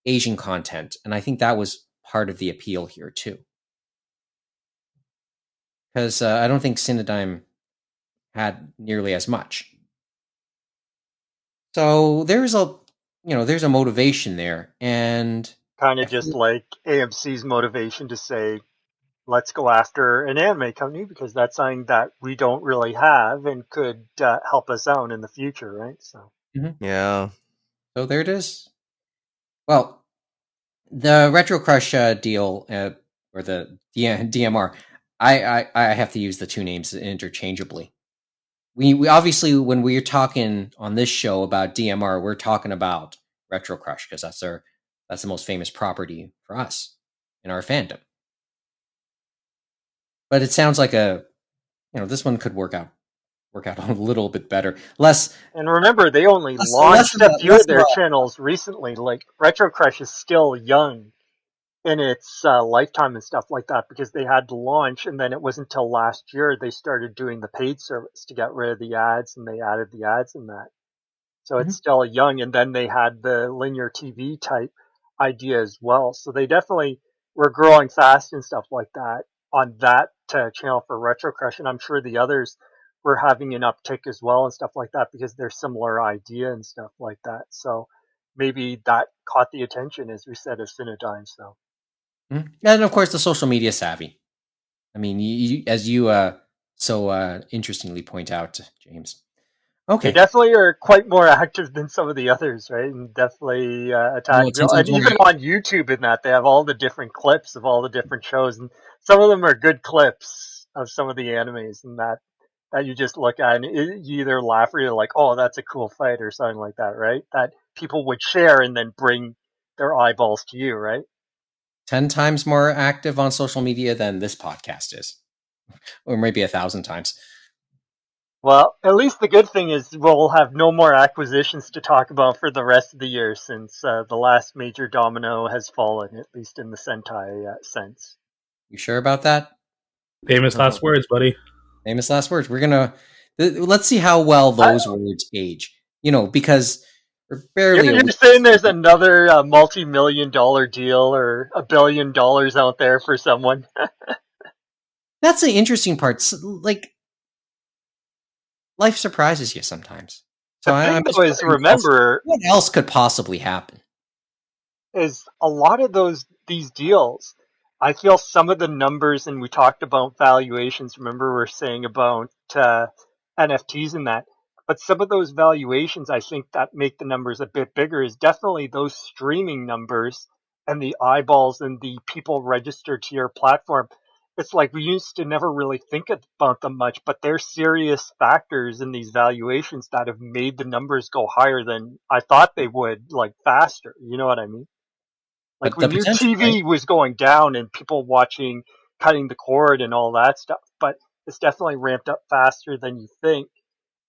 Asian content, and I think that was part of the appeal here too. Because I don't think Cinedigm had nearly as much. So there's a motivation there, and kind of just like AMC's motivation to say, let's go after an anime company because that's something that we don't really have and could help us out in the future, right? So yeah. So there it is. Well, the Retrocrush deal, or the DMR, I have to use the two names interchangeably. We obviously, when we're talking on this show about DMR, we're talking about Retrocrush because that's the most famous property for us in our fandom. But it sounds like this one could work out a little bit better. And remember, they only launched a few of their channels recently. Like Retrocrush is still young in its lifetime and stuff like that because they had to launch, and then it wasn't until last year they started doing the paid service to get rid of the ads, and they added the ads in that. So it's still young, and then they had the linear TV type idea as well. So they definitely were growing fast and stuff like that on that channel for Retrocrush, and I'm sure the others were having an uptick as well and stuff like that because they're similar idea and stuff like that. So maybe that caught the attention, as we said, of Cinedigm. So. And of course, the social media savvy. I mean, as you so interestingly point out, James. Okay. They definitely are quite more active than some of the others, right? And definitely attack. And even on YouTube in that, they have all the different clips of all the different shows. And some of them are good clips of some of the animes and that you just look at and you either laugh or you're like, oh, that's a cool fight or something like that, right? That people would share and then bring their eyeballs to you, right? 10 times more active on social media than this podcast is. Or maybe 1,000 times. Well, at least the good thing is we'll have no more acquisitions to talk about for the rest of the year since the last major domino has fallen, at least in the Sentai sense. You sure about that? Famous last words, buddy. Famous last words. Let's see how well those words age. Because we're barely. You're saying there's another multi-million-dollar deal or $1 billion out there for someone. That's the interesting part. Like, life surprises you sometimes. So the thing, though, is remember what else could possibly happen? Is a lot of these deals. I feel some of the numbers, and we talked about valuations. Remember, we were saying about NFTs and that. But some of those valuations, I think, that make the numbers a bit bigger is definitely those streaming numbers and the eyeballs and the people registered to your platform. It's like we used to never really think about them much, but they're serious factors in these valuations that have made the numbers go higher than I thought they would, like faster. You know what I mean? Like But we the knew potential, right? TV was going down and people watching, cutting the cord and all that stuff, but it's definitely ramped up faster than you think.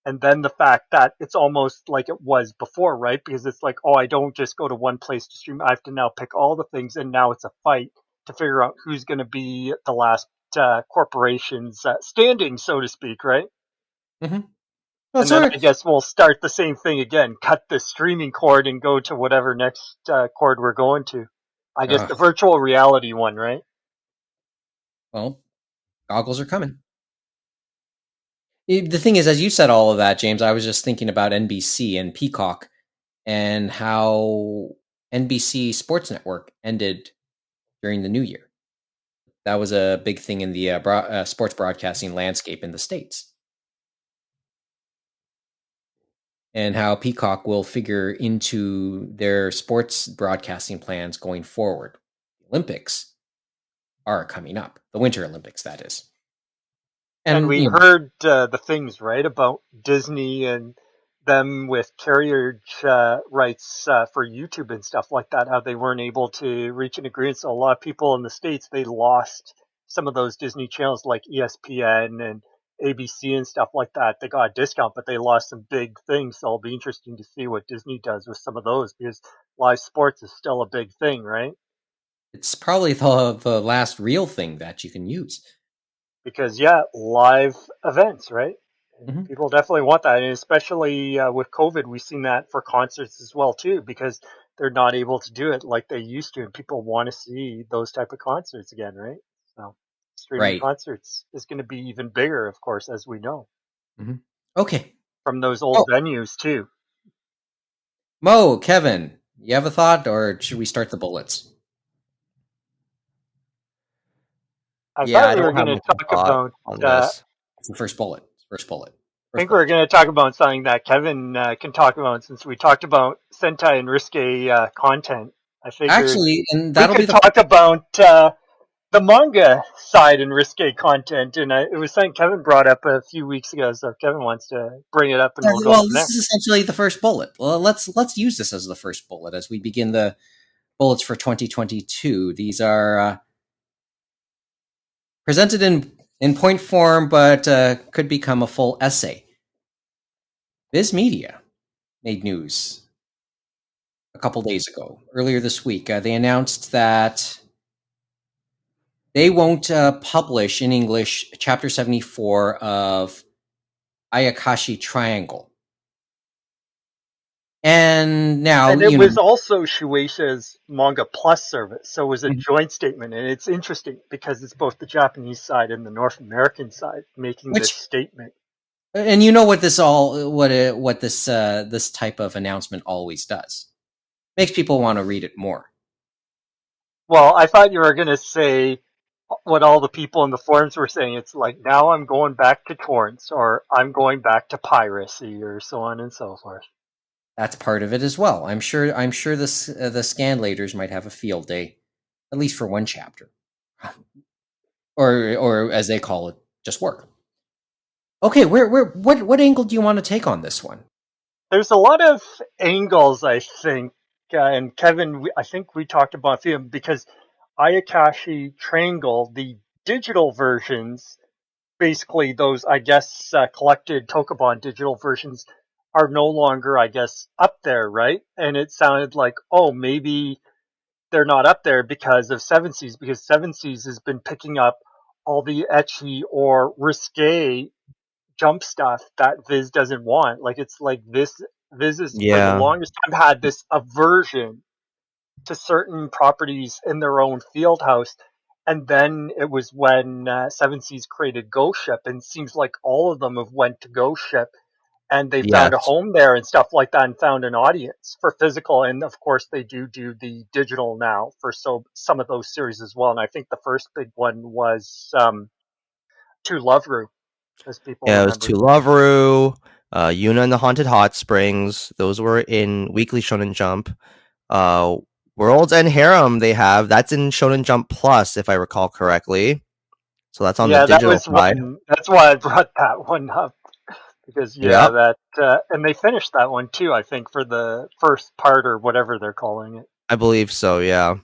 And then the fact that it's almost like it was before, right? Because it's like, oh, I don't just go to one place to stream. I have to now pick all the things, and now it's a fight to figure out who's going to be the last corporations standing, so to speak, right? Mm-hmm. Well, And then I guess we'll start the same thing again, cut the streaming cord and go to whatever next cord we're going to. I guess the virtual reality one, right? Well, goggles are coming. The thing is, as you said all of that, James, I was just thinking about NBC and Peacock and how NBC Sports Network ended during the new year. That was a big thing in the sports broadcasting landscape in the States. And how Peacock will figure into their sports broadcasting plans going forward. The Olympics are coming up. The Winter Olympics, that is. And we heard the things, right, about Disney and them with carriage rights for YouTube and stuff like that, how they weren't able to reach an agreement. So a lot of people in the States, they lost some of those Disney channels like ESPN and ABC and stuff like that. They got a discount, but they lost some big things. So it'll be interesting to see what Disney does with some of those because live sports is still a big thing, right? It's probably the last real thing that you can use. Because live events, right? Mm-hmm. People definitely want that, and especially with COVID, we've seen that for concerts as well too, because they're not able to do it like they used to, and people want to see those type of concerts again, right? So streaming concerts is going to be even bigger, of course, as we know. Mm-hmm. Okay, from those old venues too. Mo, Kevin, you have a thought, or should we start the bullets? I thought we were going to talk about on this. The first bullet. I think we're going to talk about something that Kevin can talk about since we talked about Sentai and risque content. I figured actually, and that'll we could talk about the manga side and risque content, and it was something Kevin brought up a few weeks ago. So if Kevin wants to bring it up, and we'll go from there. This is essentially the first bullet. Well, let's use this as the first bullet as we begin the bullets for 2022. These are presented in point form, but could become a full essay. Viz Media made news a couple days ago. Earlier this week, they announced that they won't publish in English Chapter 74 of Ayakashi Triangle. And now, and it was also Shueisha's Manga Plus service, so it was a joint statement, and it's interesting because it's both the Japanese side and the North American side making this statement. And you know what this this type of announcement always does? Makes people want to read it more. Well, I thought you were going to say what all the people in the forums were saying. It's like, now I'm going back to torrents, or I'm going back to piracy, or so on and so forth. That's part of it as well. I'm sure the scanlators might have a field day, at least for one chapter, or as they call it, just work. Okay, what angle do you want to take on this one? There's a lot of angles, I think, and Kevin, I think we talked about them because Ayakashi Triangle, the digital versions, basically those, I guess, collected Tokobon digital versions are no longer, I guess, up there, right? And it sounded like, oh, maybe they're not up there because of Seven Seas, because Seven Seas has been picking up all the ecchi or risque jump stuff that Viz doesn't want. Like, it's like Viz is for the longest time had this aversion to certain properties in their own field house. And then it was when Seven Seas created Ghost Ship, and it seems like all of them have went to Ghost Ship, and they found a home there and stuff like that, and found an audience for physical. And of course, they do the digital now for some of those series as well. And I think the first big one was To Love Ru, as people remember. It was To Love Ru. Yuna and the Haunted Hot Springs, those were in Weekly Shonen Jump. World's End Harem that's in Shonen Jump Plus, if I recall correctly. So that's on the digital side. That's why I brought that one up. Because and they finished that one too, I think, for the first part or whatever they're calling it. I believe so, yeah.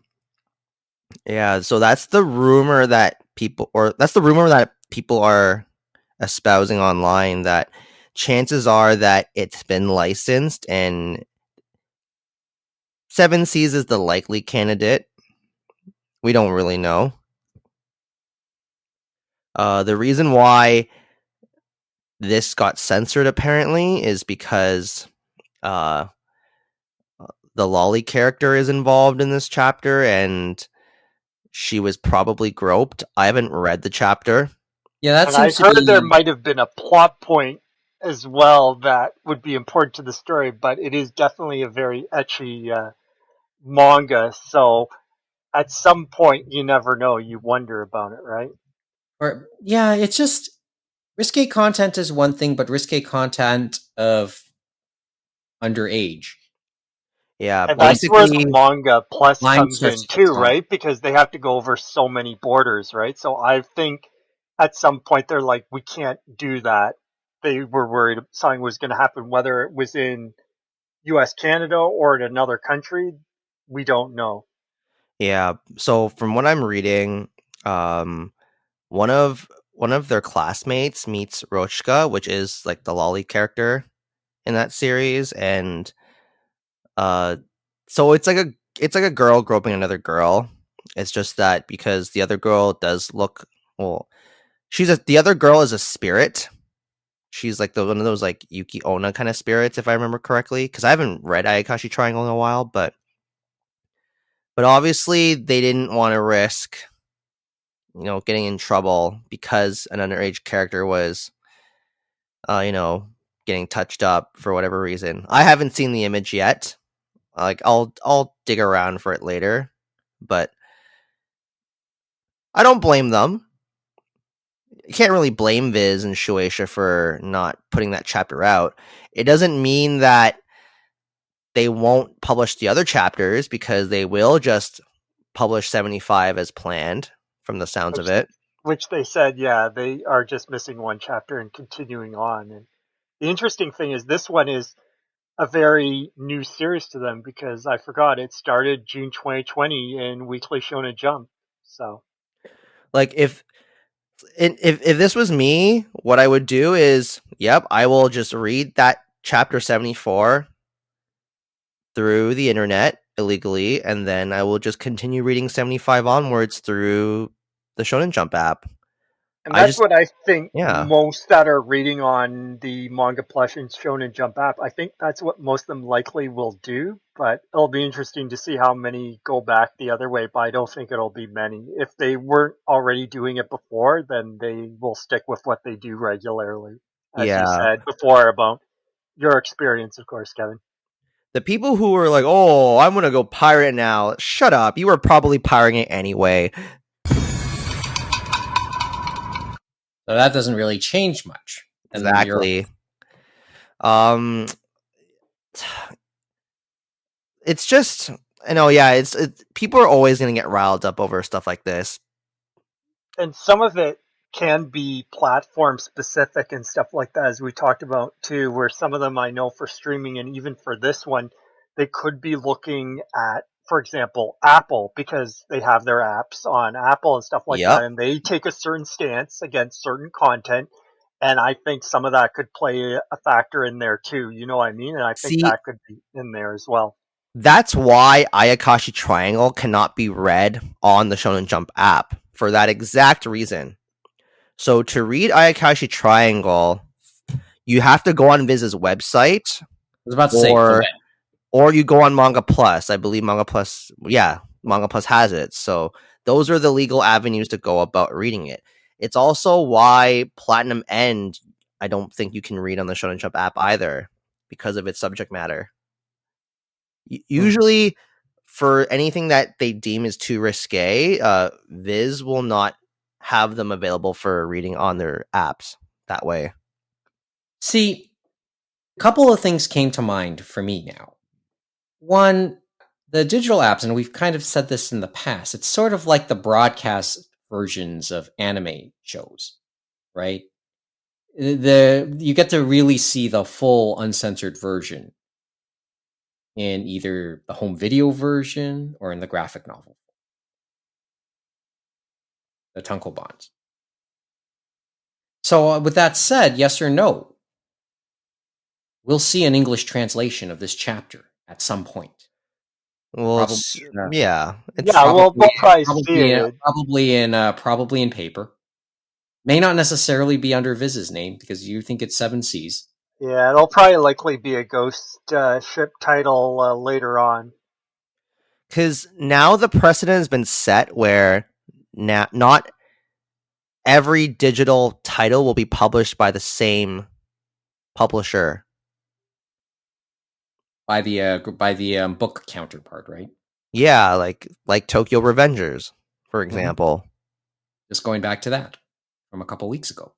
Yeah, so that's the rumor that people are espousing online, that chances are that it's been licensed and Seven Seas is the likely candidate. We don't really know. The reason why this got censored apparently is because the Lolly character is involved in this chapter and she was probably groped. I haven't read the chapter. Yeah, that and seems I heard there might have been a plot point as well that would be important to the story, but it is definitely a very ecchi manga, so at some point you never know, you wonder about it, right? Or yeah, it's just risque content is one thing, but risque content of underage. Yeah, and that's where the manga plus comes in too, right? Because they have to go over so many borders, right? So I think at some point they're like, we can't do that. They were worried something was going to happen, whether it was in U.S., Canada, or in another country. We don't know. Yeah. So from what I'm reading, one of their classmates meets Rochka, which is like the Lolly character in that series, and so it's like a girl groping another girl. It's just that because the other girl does look the other girl is a spirit. She's like one of those like Yuki Onna kind of spirits, if I remember correctly, because I haven't read Ayakashi Triangle in a while, but obviously they didn't want to risk, getting in trouble because an underage character was, getting touched up for whatever reason. I haven't seen the image yet. Like I'll dig around for it later, but I don't blame them. You can't really blame Viz and Shueisha for not putting that chapter out. It doesn't mean that they won't publish the other chapters, because they will just publish 75 as planned from the sounds of it. Which they said, they are just missing one chapter and continuing on. And the interesting thing is this one is a very new series to them, because I forgot it started June 2020 in Weekly Shonen Jump. So, like if this was me, what I would do is, I will just read that chapter 74 through the internet illegally, and then I will just continue reading 75 onwards through the Shonen Jump app. And that's what I think most that are reading on the Manga Plus and Shonen Jump app. I think that's what most of them likely will do, but it'll be interesting to see how many go back the other way, but I don't think it'll be many. If they weren't already doing it before, then they will stick with what they do regularly. As you said before about your experience, of course, Kevin. The people who were like, oh, I'm going to go pirate it now. Shut up. You were probably pirating it anyway. So that doesn't really change much. Exactly. It's just, people are always going to get riled up over stuff like this. And some of it can be platform specific and stuff like that, as we talked about too, where some of them I know for streaming, and even for this one, they could be looking at, for example, Apple, because they have their apps on Apple and stuff like that, and they take a certain stance against certain content. And I think some of that could play a factor in there too. You know what I mean? And I think that could be in there as well. That's why Ayakashi Triangle cannot be read on the Shonen Jump app, for that exact reason. So to read Ayakashi Triangle, you have to go on Viz's website. I was about to say, or you go on Manga Plus. I believe Manga Plus has it. So those are the legal avenues to go about reading it. It's also why Platinum End, I don't think you can read on the Shonen Jump app either, because of its subject matter. Usually, for anything that they deem is too risque, Viz will not have them available for reading on their apps that way. See, A couple of things came to mind for me now. One, the digital apps, and we've kind of said this in the past, it's sort of like the broadcast versions of anime shows, right? You get to really see the full uncensored version in either the home video version or in the graphic novel, the tankobons. So with that said, yes or no, we'll see an English translation of this chapter at some point. Well, yeah, we'll probably see it. Probably in paper. May not necessarily be under Viz's name because you think it's 7 Seas. Yeah, it'll probably likely be a ghost ship title later on. Because now the precedent has been set where not every digital title will be published by the same publisher. By the book counterpart, right? Yeah, like Tokyo Revengers, for example. Mm-hmm. Just going back to that from a couple weeks ago.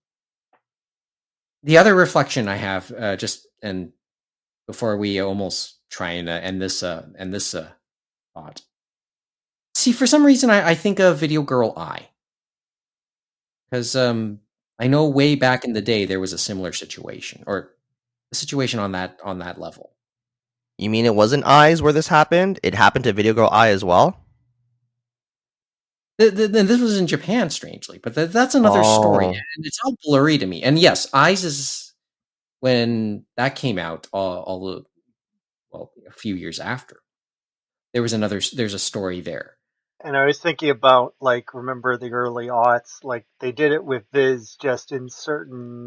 The other reflection I have, and before we almost try and end this thought. See, for some reason, I think of Video Girl I, because I know way back in the day there was a similar situation, or a situation on that level. You mean it wasn't Eyes where this happened? It happened to Video Girl I as well? This was in Japan, strangely, but that's another story, and it's all blurry to me. And yes, Eyes is when that came out, a few years after. There's a story there. And I was thinking about, like, remember the early aughts, like they did it with Viz just in certain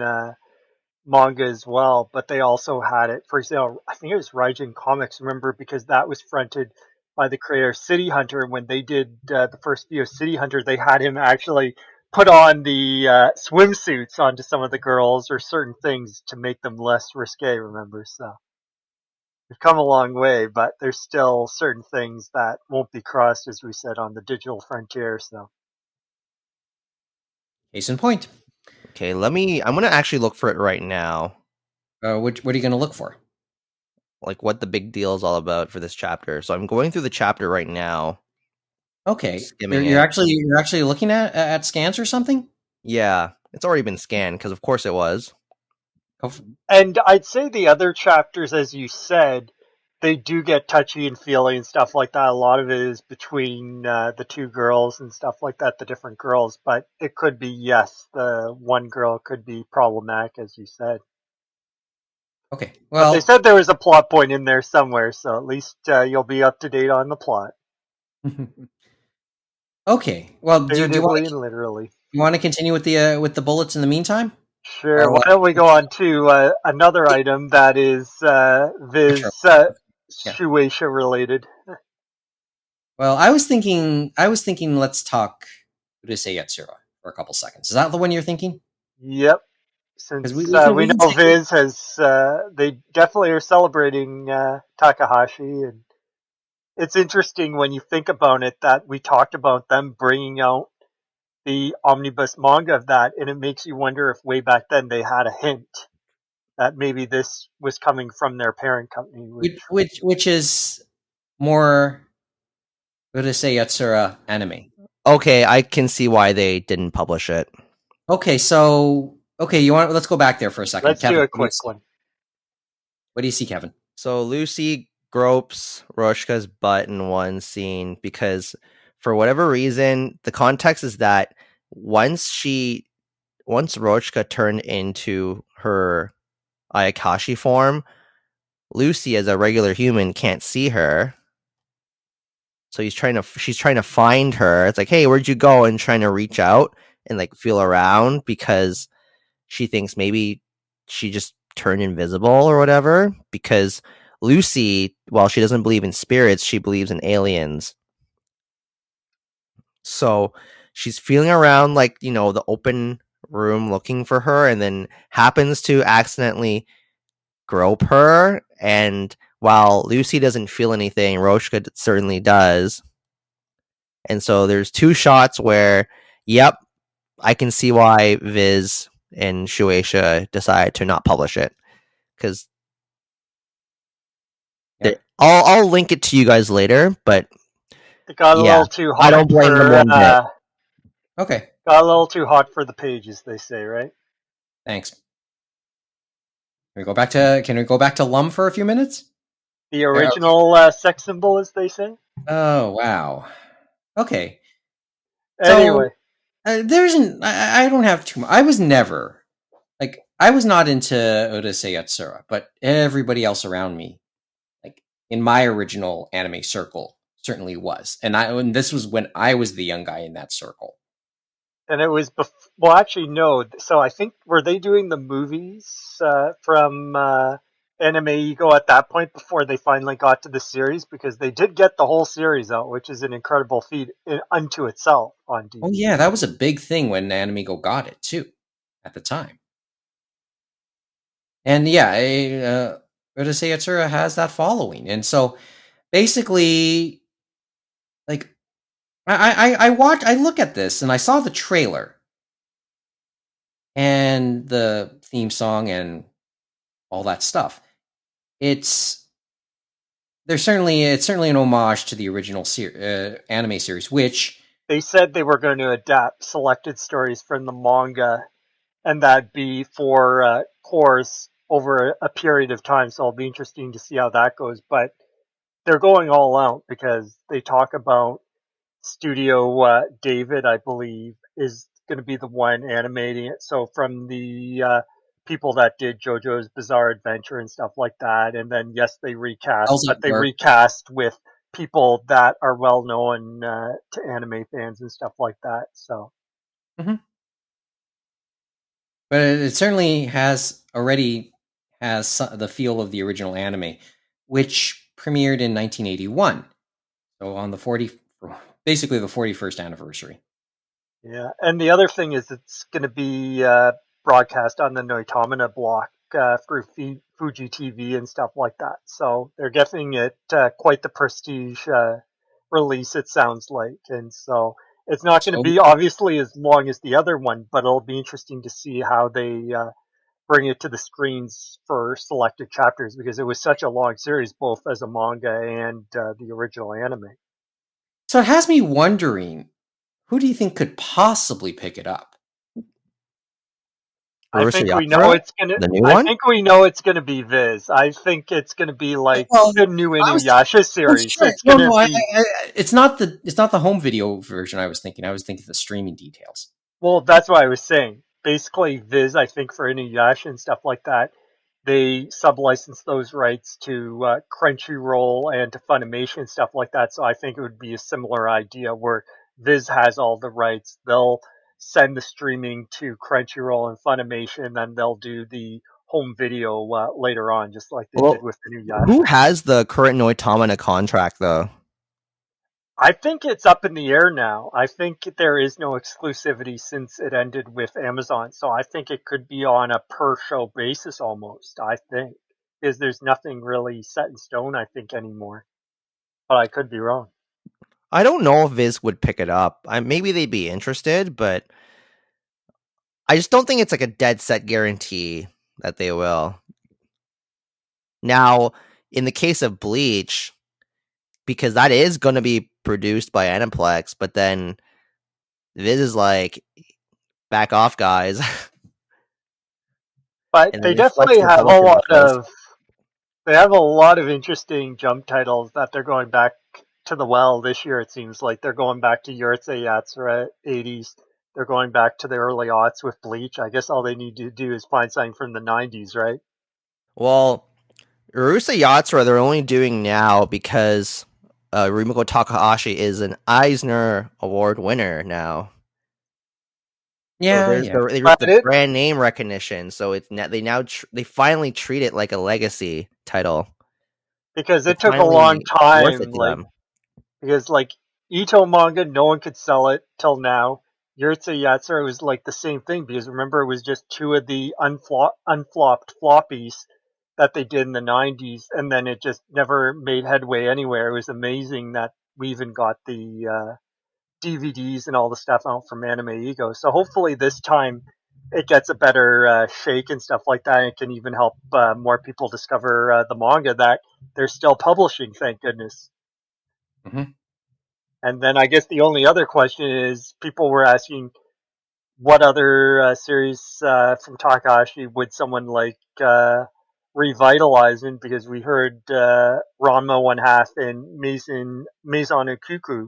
manga as well, but they also had it, for example, I think it was Raijin Comics, remember, because that was fronted by the creator City Hunter. When they did the first few of City Hunter, they had him actually put on the swimsuits onto some of the girls or certain things to make them less risque, remember? So we've come a long way, but there's still certain things that won't be crossed, as we said, on the digital frontier. So, case in point. Okay, I'm going to actually look for it right now. What are you going to look for? Like what the big deal is all about for this chapter. So I'm going through the chapter right now. Okay, you're actually looking at scans or something? Yeah, it's already been scanned because of course it was. And I'd say the other chapters, as you said, they do get touchy and feely and stuff like that. A lot of it is between the two girls and stuff like that, the different girls. But it could be, yes, the one girl could be problematic, as you said. Okay, well, but they said there was a plot point in there somewhere, so at least you'll be up to date on the plot. Okay, well, do you want to continue with the bullets in the meantime? Sure. Why don't we go on to another item that is Viz Shueisha related? Well, I was thinking let's talk Urusei Yatsura for a couple seconds. Is that the one you're thinking? Yep. Since we know Viz has, they definitely are celebrating Takahashi, and it's interesting when you think about it that we talked about them bringing out the omnibus manga of that, and it makes you wonder if way back then they had a hint that maybe this was coming from their parent company, which is more Urusei Yatsura anime. Okay, I can see why they didn't publish it. Okay, let's go back there for a second. Let's do a quick one. What do you see, Kevin? So Lucy gropes Roshka's butt in one scene because for whatever reason, the context is that once Roshka turned into her Ayakashi form, Lucy as a regular human can't see her. So she's trying to find her. It's like, hey, where'd you go? And trying to reach out and like feel around because she thinks maybe she just turned invisible or whatever. Because Lucy, while she doesn't believe in spirits, she believes in aliens. So she's feeling around like, the open room looking for her and then happens to accidentally grope her. And while Lucy doesn't feel anything, Roshka certainly does. And so there's two shots where, yep, I can see why Viz and Shueisha decided to not publish it. Because Yeah. I'll link it to you guys later, but it got a little too hot. I don't blame them one bit. Okay. Got a little too hot for the pages, they say, right? Thanks. Can we go back to Lum for a few minutes? The original sex symbol, as they say. Oh wow. Okay. Anyway, so there isn't. I don't have too much. I was never I was not into Urusei Yatsura, but everybody else around me, like in my original anime circle, certainly was. And this was when I was the young guy in that circle. and it was well, actually, no. So I think were they doing the movies from Anime Ego at that point before they finally got to the series? Because they did get the whole series out, which is an incredible feat unto itself on DVD. Oh yeah, that was a big thing when Anime Go got it too, at the time. And yeah, Urusei Yatsura has that following, and so basically, like I look at this and I saw the trailer and the theme song and all that stuff. It's certainly an homage to the original anime series, which they said they were going to adapt selected stories from the manga, and that'd be for course over a period of time. So it'll be interesting to see how that goes. But they're going all out because they talk about Studio David, I believe, is going to be the one animating it. So from the people that did JoJo's Bizarre Adventure and stuff like that, and then yes, they recast, but they recast with people that are well known to anime fans and stuff like that. So, but it certainly already has the feel of the original anime, which premiered in 1981. So on basically the 41st anniversary. Yeah, and the other thing is it's going to be broadcast on the Noitamina block through Fuji TV and stuff like that. So they're giving it quite the prestige release, it sounds like. And so it's not going to be obviously as long as the other one, but it'll be interesting to see how they bring it to the screens for selected chapters because it was such a long series, both as a manga and the original anime. So it has me wondering, who do you think could possibly pick it up? I think we know it's gonna. I think we know it's gonna be Viz. I think it's gonna be like the new Inuyasha series. Sure. It's gonna be. It's not the home video version. I was thinking the streaming details. Well, that's what I was saying. Basically, Viz. I think for Inuyasha and stuff like that, they sublicense those rights to Crunchyroll and to Funimation and stuff like that. So I think it would be a similar idea where Viz has all the rights. They'll send the streaming to Crunchyroll and Funimation, and then they'll do the home video later on, just like they did with Inuyasha. Who has the current Noitamina contract, though? I think it's up in the air now. I think there is no exclusivity since it ended with Amazon. So I think it could be on a per show basis almost, I think. Because there's nothing really set in stone, I think, anymore. But I could be wrong. I don't know if Viz would pick it up. Maybe they'd be interested, but I just don't think it's like a dead set guarantee that they will. Now, in the case of Bleach, because that is going to be produced by Aniplex, but then Viz is like, back off, guys. But they definitely have a lot of. They have a lot of interesting jump titles that they're going back to the well this year. It seems like they're going back to Urusei Yatsura 80s. They're going back to the early aughts with Bleach. I guess all they need to do is find something from the 90s, right? Well, Urusei Yatsura they're only doing now because Rumiko Takahashi is an Eisner Award winner now. Yeah, so there's the brand name recognition. So it's they finally treat it like a legacy title because it took a long time. Because like Ito manga, no one could sell it till now. Urusei Yatsura was like the same thing because remember it was just two of the unflopped floppies that they did in the 90s, and then it just never made headway anywhere. It was amazing that we even got the DVDs and all the stuff out from Anime Ego. So hopefully this time it gets a better shake and stuff like that. It can even help more people discover the manga that they're still publishing, thank goodness. Mm-hmm. And then I guess the only other question is people were asking what other series from Takahashi would someone like revitalize in, because we heard Ranma One Half and Maison Kuku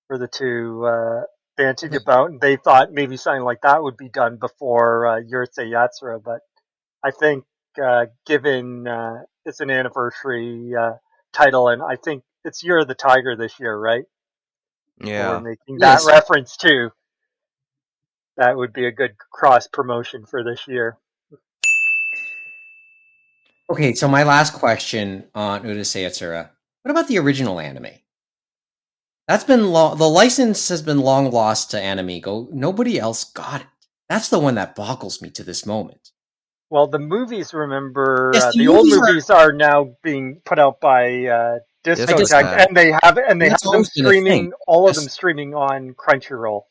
for the two banting about, and they thought maybe something like that would be done before Yurtse Yatsura, but I think given it's an anniversary title, and I think it's Year of the Tiger this year, right? People were making that reference too. That would be a good cross promotion for this year. Okay, so my last question on Urusei Yatsura. What about the original anime? That's been the license has been long lost to Animigo. Nobody else got it. That's the one that boggles me to this moment. Well, the movies, remember, yes, the old movies are now being put out by Discotek, and they have them streaming, all of them streaming on Crunchyroll.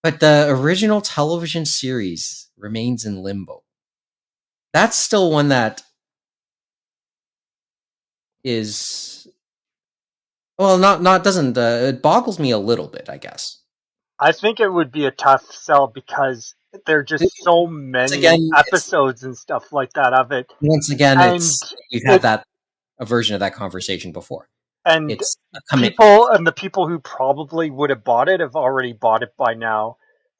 But the original television series remains in limbo. That's still one that is, well, not doesn't it boggles me a little bit, I guess. I think it would be a tough sell because there are just so many episodes and stuff like that of it. Once again, we've had a version of that conversation before. And the people who probably would have bought it have already bought it by now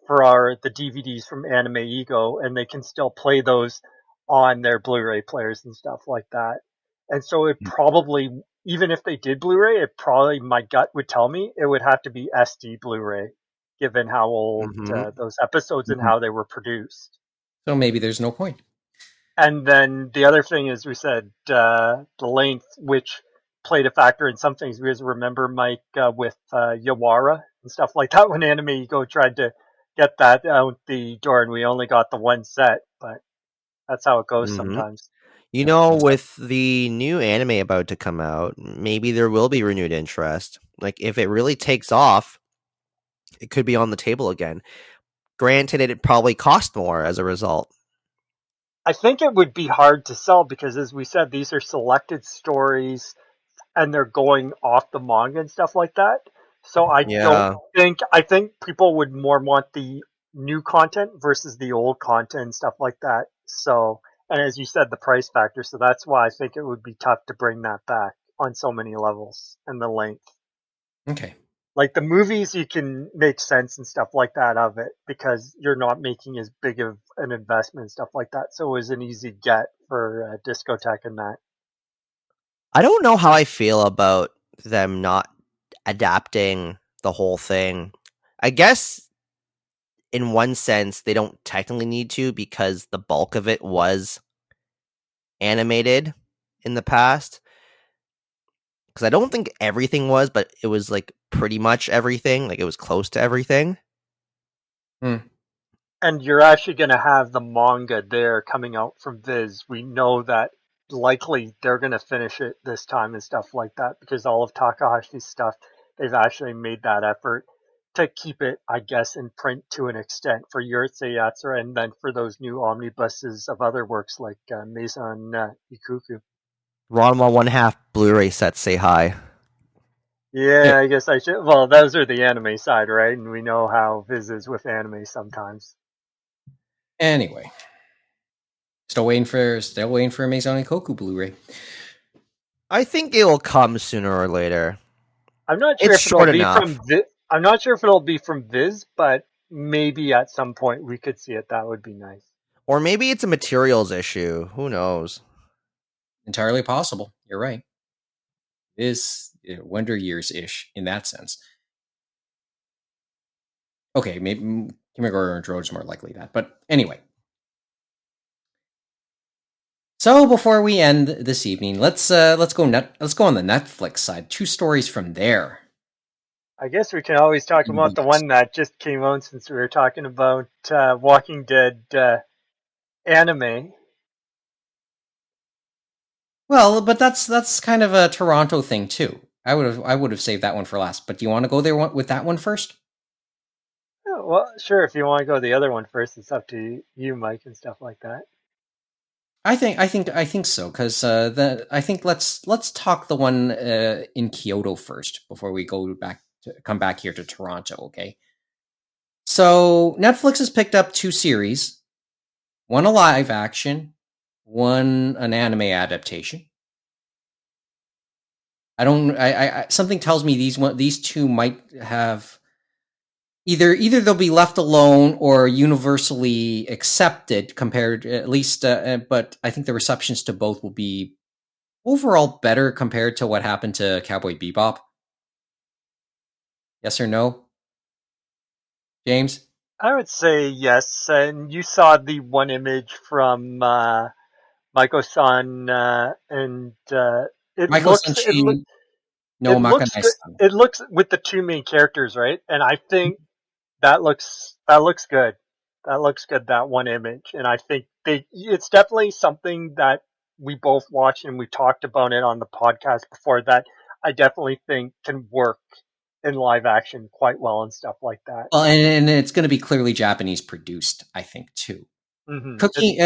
for the DVDs from Anime Ego, and they can still play those on their Blu-ray players and stuff like that. And so it probably, even if they did Blu-ray, it probably, my gut would tell me, it would have to be SD Blu-ray, given how old those episodes and how they were produced. So maybe there's no point. And then the other thing is, we said the length, which played a factor in some things. Because remember, Mike, with Yawara and stuff like that, when Anime Ego tried to get that out the door, and we only got the one set, but that's how it goes sometimes. You know, with the new anime about to come out, maybe there will be renewed interest. Like, if it really takes off, it could be on the table again. Granted, it probably cost more as a result. I think it would be hard to sell because, as we said, these are selected stories and they're going off the manga and stuff like that. So I think people would more want the new content versus the old content and stuff like that. So, and as you said, the price factor. So that's why I think it would be tough to bring that back on so many levels and the length. Okay. Like the movies, you can make sense and stuff like that of it because you're not making as big of an investment and stuff like that. So it was an easy get for Discotek and that. I don't know how I feel about them not adapting the whole thing. I guess in one sense they don't technically need to because the bulk of it was animated in the past. Because I don't think everything was, but it was like pretty much everything. Like it was close to everything. And you're actually going to have the manga there coming out from Viz. We know that likely they're going to finish it this time and stuff like that because all of Takahashi's stuff, they've actually made that effort to keep it, I guess, in print to an extent for Yurtse Yatsura, and then for those new omnibuses of other works like Maison Ikuku. Ranma 1/2 Blu-ray sets say hi. Yeah, I guess I should. Well, those are the anime side, right? And we know how Viz is with anime sometimes. Anyway, still waiting for a Maison Ikoku Blu-ray. I think it will come sooner or later. I'm not sure if it'll be from Viz. I'm not sure if it'll be from Viz, but maybe at some point we could see it. That would be nice. Or maybe it's a materials issue. Who knows? Entirely possible. You're right. It is Wonder Years-ish in that sense. Okay, maybe Kimagure and Droid is more likely that. But anyway. So before we end this evening, let's go on the Netflix side. 2 stories from there. I guess we can always talk about the one that just came out since we were talking about Walking Dead anime. Well, but that's kind of a Toronto thing too. I would have saved that one for last. But do you want to go there with that one first? well, sure. If you want to go the other one first, it's up to you, Mike, and stuff like that. I think so because I think let's talk the one in Kyoto first before we come back here to Toronto. Okay. So Netflix has picked up 2 series, one a live action, one an anime adaptation. I don't. I something tells me these 2 might have either they'll be left alone or universally accepted compared at least. But I think the receptions to both will be overall better compared to what happened to Cowboy Bebop. Yes or no, James? I would say yes. And you saw the one image from Maiko-san, and it Michael looks Sanchi no it looks good. Makanai-san. It looks with the 2 main characters, right? And I think that looks good. That looks good. That one image, and I think it's definitely something that we both watched and we talked about it on the podcast before. That I definitely think can work in live action quite well and stuff like that. Well, and it's going to be clearly Japanese produced, I think, too. Cooking.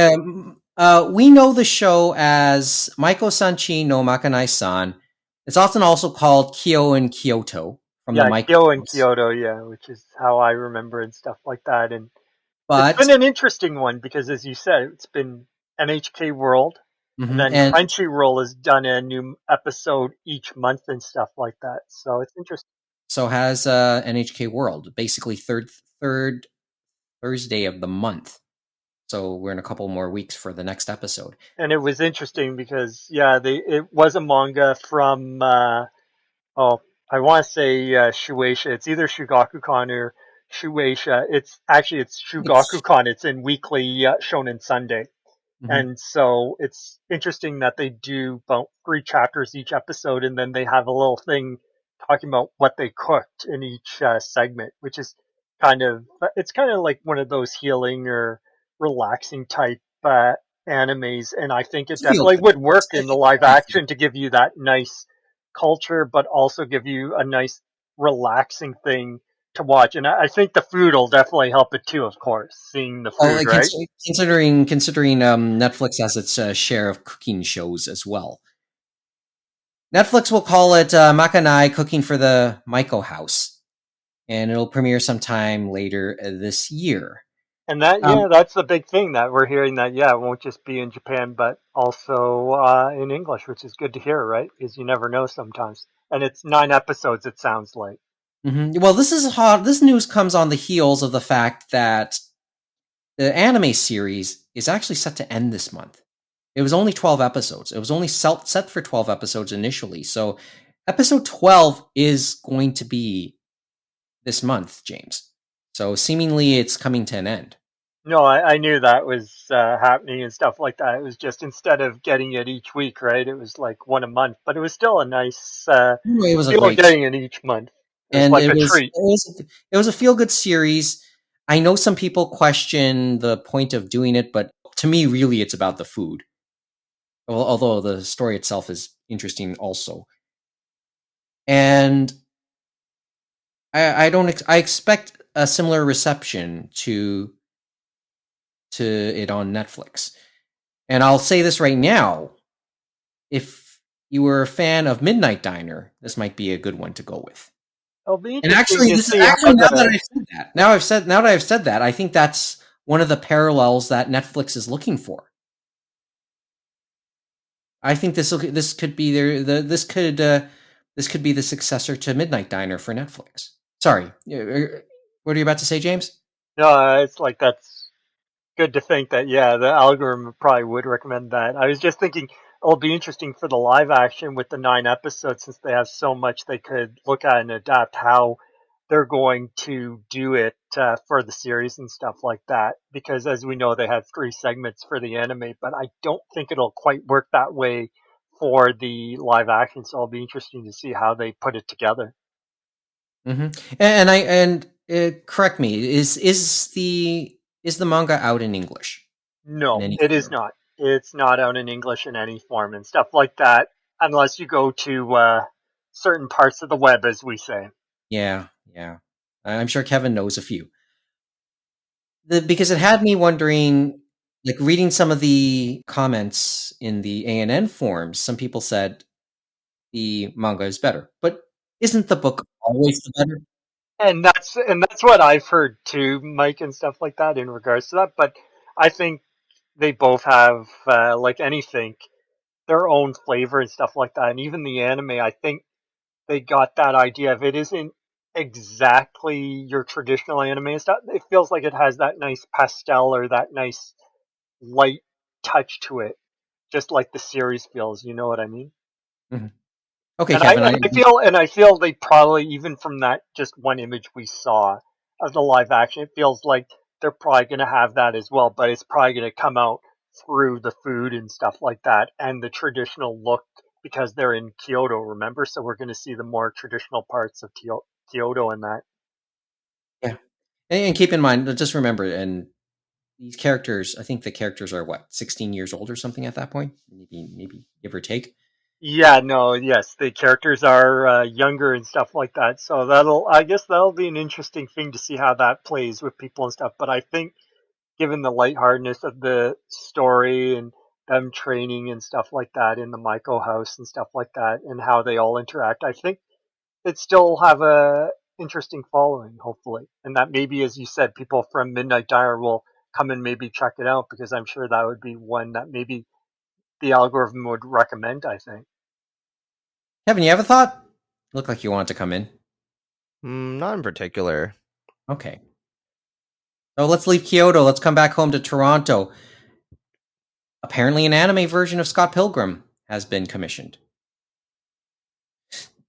We know the show as Maiko Sanchi no Makanai-san. It's often also called Kyo in Kyoto from the Maiko Kyo and House. Kyoto, which is how I remember and stuff like that. And But it's been an interesting one because, as you said, it's been NHK World, and then and Crunchyroll has done a new episode each month and stuff like that. So it's interesting. so has NHK World, basically third Thursday of the month. So we're in a couple more weeks for the next episode. And it was interesting because it was a manga from I want to say Shueisha. It's either Shugakukan or Shueisha. It's Shugakukan. It's in weekly Shonen Sunday. And so it's interesting that they do about 3 chapters each episode, and then they have a little thing talking about what they cooked in each segment, which is it's kind of like one of those healing or relaxing type animes. And I think it definitely would work in the live action to give you that nice culture, but also give you a nice relaxing thing to watch. And I think the food will definitely help it too, of course, seeing the food, right? Considering Netflix has its share of cooking shows as well. Netflix will call it Makanai Cooking for the Maiko House, and it'll premiere sometime later this year. And that's the big thing that we're hearing that, it won't just be in Japan, but also in English, which is good to hear, right? Because you never know sometimes. And it's 9 episodes, it sounds like. Well, this news comes on the heels of the fact that the anime series is actually set to end this month. It was only 12 episodes. It was only set for 12 episodes initially. So episode 12 is going to be this month, James. So seemingly it's coming to an end. No, I knew that was happening and stuff like that. It was just instead of getting it each week, right? It was like one a month, but it was still a nice it was a feel great getting it each month. And like a treat. It was a feel good series. I know some people question the point of doing it, but to me, really, it's about the food. Although the story itself is interesting also. And I expect a similar reception to it on Netflix. And I'll say this right now. If you were a fan of Midnight Diner, this might be a good one to go with. It'll be And interesting now that I've said that, I think that's one of the parallels that Netflix is looking for. I think this could be this could be the successor to Midnight Diner for Netflix. Sorry, what are you about to say, James? No, it's like that's good to think that the algorithm probably would recommend that. I was just thinking it'll be interesting for the live action with the 9 episodes, since they have so much they could look at and adapt how they're going to do it for the series and stuff like that. Because as we know, they have 3 segments for the anime, but I don't think it'll quite work that way for the live action. So it'll be interesting to see how they put it together. And correct me, is the manga out in English? No, it is not. It's not out in English in any form and stuff like that, unless you go to certain parts of the web, as we say. Yeah. I'm sure Kevin knows a few. because it had me wondering, like reading some of the comments in the ANN forums, some people said the manga is better, but isn't the book always the better? And that's what I've heard too, Mike, and stuff like that in regards to that. But I think they both have, like anything, their own flavor and stuff like that. And even the anime, I think they got that idea of it isn't exactly your traditional anime and stuff. It feels like it has that nice pastel or that nice light touch to it, just like the series feels. You know what I mean? Mhm. Okay, And I Kevin. and I feel they probably, even from that just one image we saw of the live action, it feels like they're probably going to have that as well. But it's probably going to come out through the food and stuff like that, and the traditional look, because they're in Kyoto. Remember, so we're going to see the more traditional parts of Kyoto and that. Yeah, and keep in mind, just remember, and these characters, I think the characters are what, 16 years old or something at that point, maybe give or take. Yeah, no, yes, the characters are younger and stuff like that. So I guess that'll be an interesting thing to see how that plays with people and stuff. But I think, given the lightheartedness of the story and them training and stuff like that in the Maiko house and stuff like that, and how they all interact, I think it still have a interesting following, hopefully, and that maybe, as you said, people from Midnight Dire will come and maybe check it out, because I'm sure that would be one that maybe the algorithm would recommend. I think. Kevin, you have a thought? Looked like you wanted to come in. Not in particular. Okay. So let's leave Kyoto. Let's come back home to Toronto. Apparently, an anime version of Scott Pilgrim has been commissioned.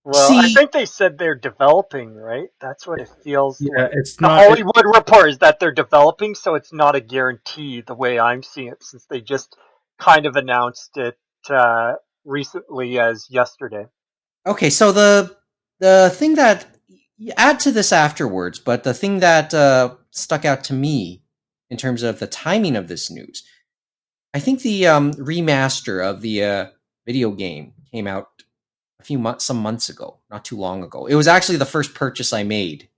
Well, I See, think they said they're developing, right? That's what it feels Yeah, like. it's The not. Hollywood Report is that they're developing, so it's not a guarantee the way I'm seeing it, since they just kind of announced it recently as yesterday. okay, so the thing that you add to this afterwards, but the thing that stuck out to me in terms of the timing of this news, I think the remaster of the video game came out some months ago, not too long ago. It was actually the first purchase I made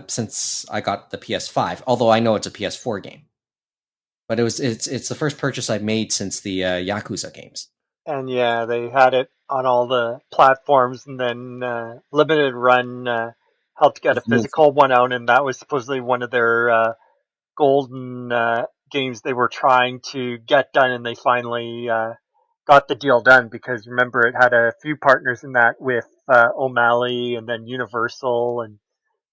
since I got the PS5. Although I know it's a PS4 game, but it's the first purchase I've made since the Yakuza games. And yeah, they had it on all the platforms, and then Limited Run helped get a Of the movie. physical one out, and that was supposedly one of their golden games they were trying to get done, and they finally got the deal done, because remember, it had a few partners in that with O'Malley and then Universal and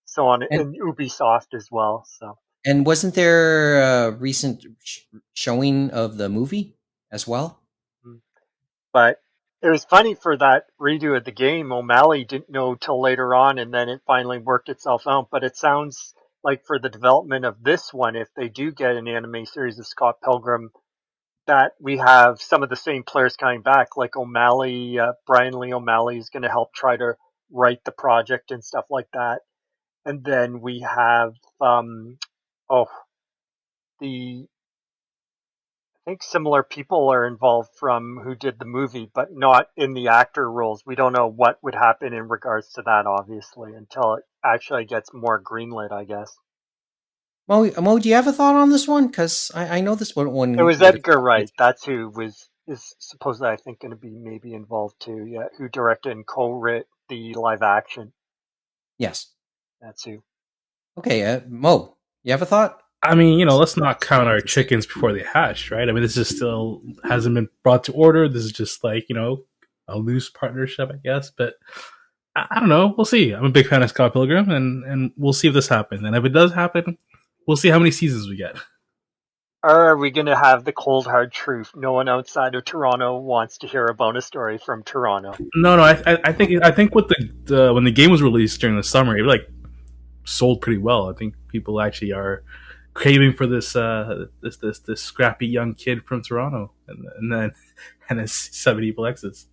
so on, And and Ubisoft as well. So, wasn't there a recent showing of the movie as well? but it was funny, for that redo of the game, O'Malley didn't know till later on, and then it finally worked itself out. But it sounds like for the development of this one, if they do get an anime series of Scott Pilgrim, that we have some of the same players coming back, like O'Malley, Brian Lee O'Malley is going to help try to write the project and stuff like that. And then we have, oh, the I think similar people are involved from who did the movie, but not in the actor roles. We don't know what would happen in regards to that, obviously, until it actually gets more greenlit, I guess. Mo, do you have a thought on this one? Because I know this It one was would have Edgar caught my Wright. attention. That's who is supposedly, I think, going to be maybe involved too. Yeah, who directed and co-wrote the live action. Yes. That's who. Okay, Mo, you have a thought? I mean, let's not count our chickens before they hatch, right? I mean, this is still hasn't been brought to order. This is just like a loose partnership, I guess. But I don't know. We'll see. I'm a big fan of Scott Pilgrim, and we'll see if this happens. And if it does happen, we'll see how many seasons we get. Or are we going to have the cold hard truth? No one outside of Toronto wants to hear a bonus story from Toronto. No, no. I think with the when the game was released during the summer, it like sold pretty well. I think people actually are craving for this scrappy young kid from Toronto, and then and his 70 evil exes.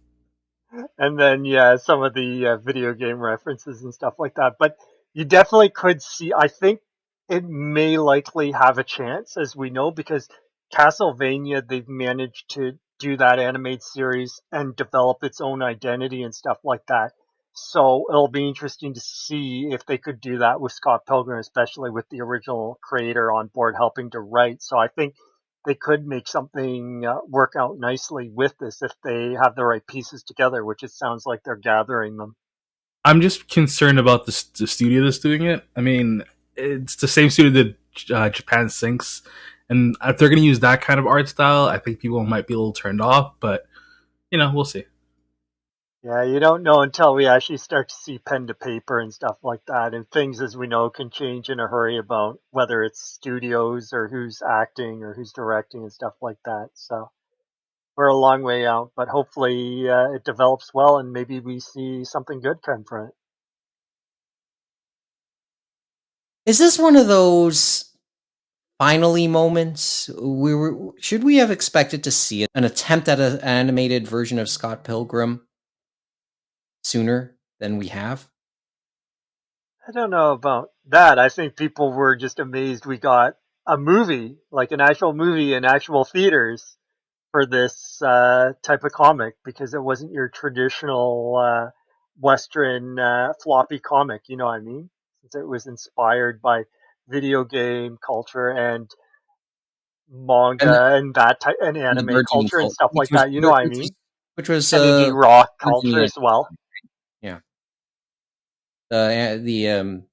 And then, yeah, some of the video game references and stuff like that. But you definitely could see, I think it may likely have a chance, as we know, because Castlevania, they've managed to do that animated series and develop its own identity and stuff like that. So it'll be interesting to see if they could do that with Scott Pilgrim, especially with the original creator on board helping to write. So I think they could make something work out nicely with this if they have the right pieces together, which it sounds like they're gathering them. I'm just concerned about the studio that's doing it. I mean, it's the same studio that Japan Sinks, and if they're going to use that kind of art style, I think people might be a little turned off. But we'll see. Yeah, you don't know until we actually start to see pen to paper and stuff like that. And things, as we know, can change in a hurry about whether it's studios or who's acting or who's directing and stuff like that. So we're a long way out, but hopefully it develops well and maybe we see something good come from it. Is this one of those finally moments? Should we have expected to see an attempt at an animated version of Scott Pilgrim sooner than we have? I don't know about that. I think people were just amazed we got a movie, like an actual movie in actual theaters for this type of comic, because it wasn't your traditional Western floppy comic, you know what I mean? Since it was inspired by video game culture and manga and that type and And the anime burgeoning culture and cult, stuff like that, you know what I mean? which was And indie rock culture burgeoning, as well. yeah. The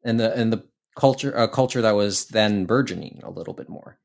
and the culture that was then burgeoning a little bit more.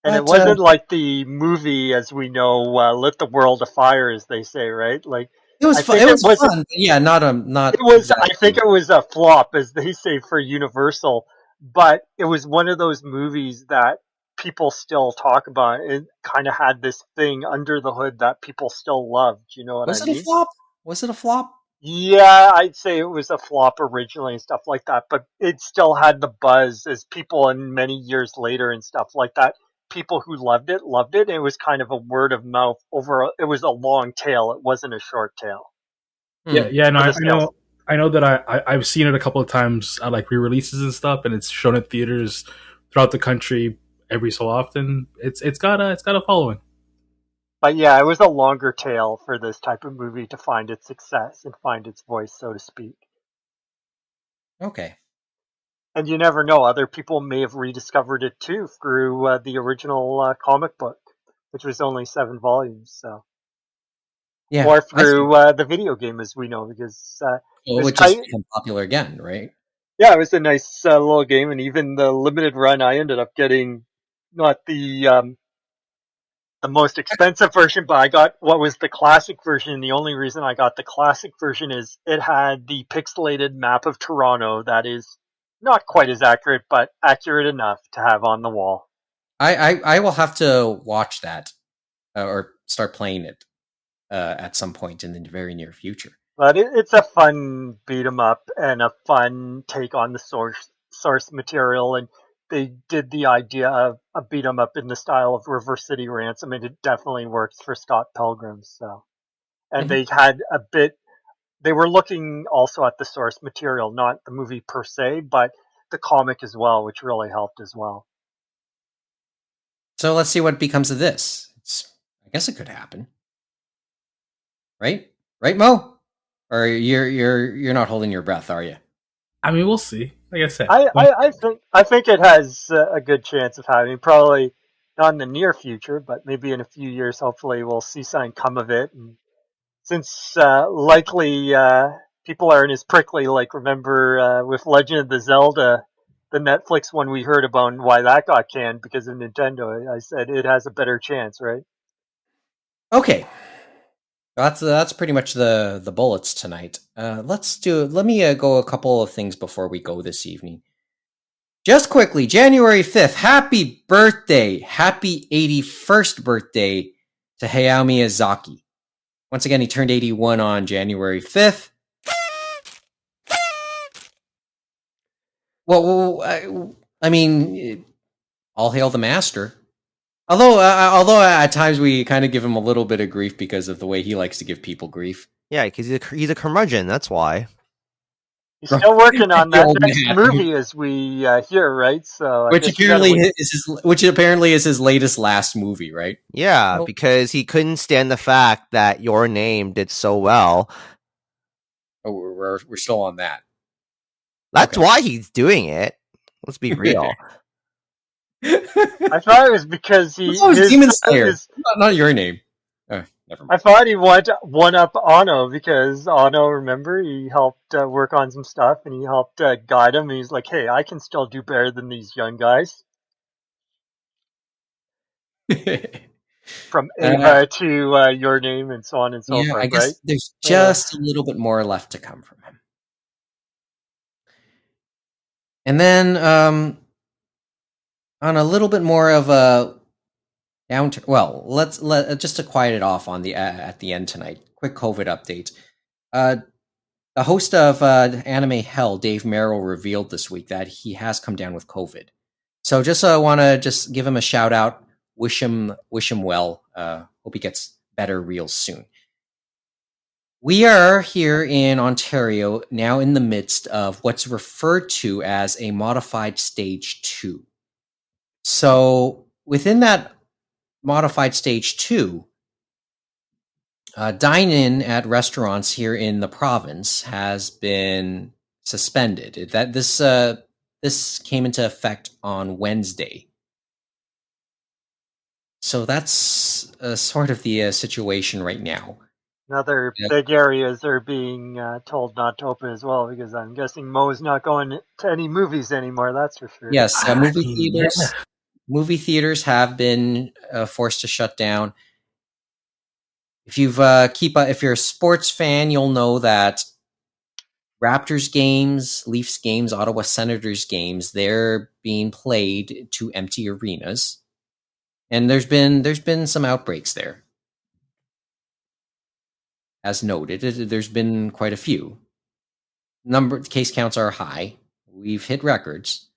And it wasn't like the movie, as we know, lit the world afire, as they say, right? Like it was fun. It was fun. Yeah, not. It was. Exactly. I think it was a flop, as they say, for Universal. But it was one of those movies that people still talk about. It kind of had this thing under the hood that people still loved. You know what I mean? Was it a flop? Was it a flop? Yeah, I'd say it was a flop originally and stuff like that, but it still had the buzz as people, and many years later and stuff like that, people who loved it loved it. It was kind of a word of mouth it was a long tail. It wasn't a short tail. Yeah. No, I know that I've seen it a couple of times at like re-releases and stuff, and it's shown at theaters throughout the country every so often. It's got a following. But yeah, it was a longer tail for this type of movie to find its success and find its voice, so to speak. Okay. And you never know, other people may have rediscovered it too through the original comic book, which was only 7 volumes. So, yeah, or through the video game, as we know, because which has become popular again, right? Yeah, it was a nice little game, and even the limited run, I ended up getting not the most expensive version, but I got what was the classic version. The only reason I got the classic version is it had the pixelated map of Toronto that is not quite as accurate, but accurate enough to have on the wall. I will have to watch that or start playing it at some point in the very near future. But it's a fun beat 'em up and a fun take on the source material, and they did the idea of a beat 'em up in the style of River City Ransom, and it definitely works for Scott Pilgrim. So, and they had a bit. They were looking also at the source material, not the movie per se, but the comic as well, which really helped as well. So let's see what becomes of this. I guess it could happen, right? Right, Mo? Or you're not holding your breath, are you? I mean, we'll see. Like I said, I think it has a good chance of having, probably not in the near future, but maybe in a few years. Hopefully, we'll see something come of it. And since likely people aren't as prickly, like remember with Legend of the Zelda, the Netflix one we heard about, and why that got canned because of Nintendo. I said it has a better chance, right? Okay. That's pretty much the bullets tonight. Let me go a couple of things before we go this evening. Just quickly, January 5th, happy 81st birthday to Hayao Miyazaki. Once again, he turned 81 on January 5th. Well, I mean, all hail the master. Although at times we kind of give him a little bit of grief because of the way he likes to give people grief. Yeah, because he's a curmudgeon. That's why. He's still working on The that old next man. movie, as we hear, right? So I guess Which apparently is his latest last movie, right? Yeah, Well, because he couldn't stand the fact that Your Name did so well. oh, we're still on that. That's why he's doing it. Let's be real. I thought it was because Demon Slayer. Not Your Name. Never mind. I thought he wanted to one up Ano, because Ano, remember, he helped work on some stuff and he helped guide him. And he's like, hey, I can still do better than these young guys. From Ava to Your Name and so on and so forth, I guess right? there's just a little bit more left to come from him. And then on a little bit more of a downturn. Well, let's just to quiet it off on the at the end tonight. Quick COVID update. The host of Anime Hell, Dave Merrill, revealed this week that he has come down with COVID. So just want to just give him a shout out. Wish him well. Hope he gets better real soon. We are here in Ontario now in the midst of what's referred to as a modified stage 2. So within that modified stage 2, dine-in at restaurants here in the province has been suspended. This came into effect on Wednesday. So that's sort of the situation right now. Other big areas are being told not to open as well, because I'm guessing Mo's not going to any movies anymore. That's for sure. Yes, movie theaters. Yeah. Movie theaters have been forced to shut down. If if you're a sports fan, you'll know that Raptors games, Leafs games, Ottawa Senators games, they're being played to empty arenas. And there's been some outbreaks there. As noted, there's been quite a few. Case counts are high. We've hit records.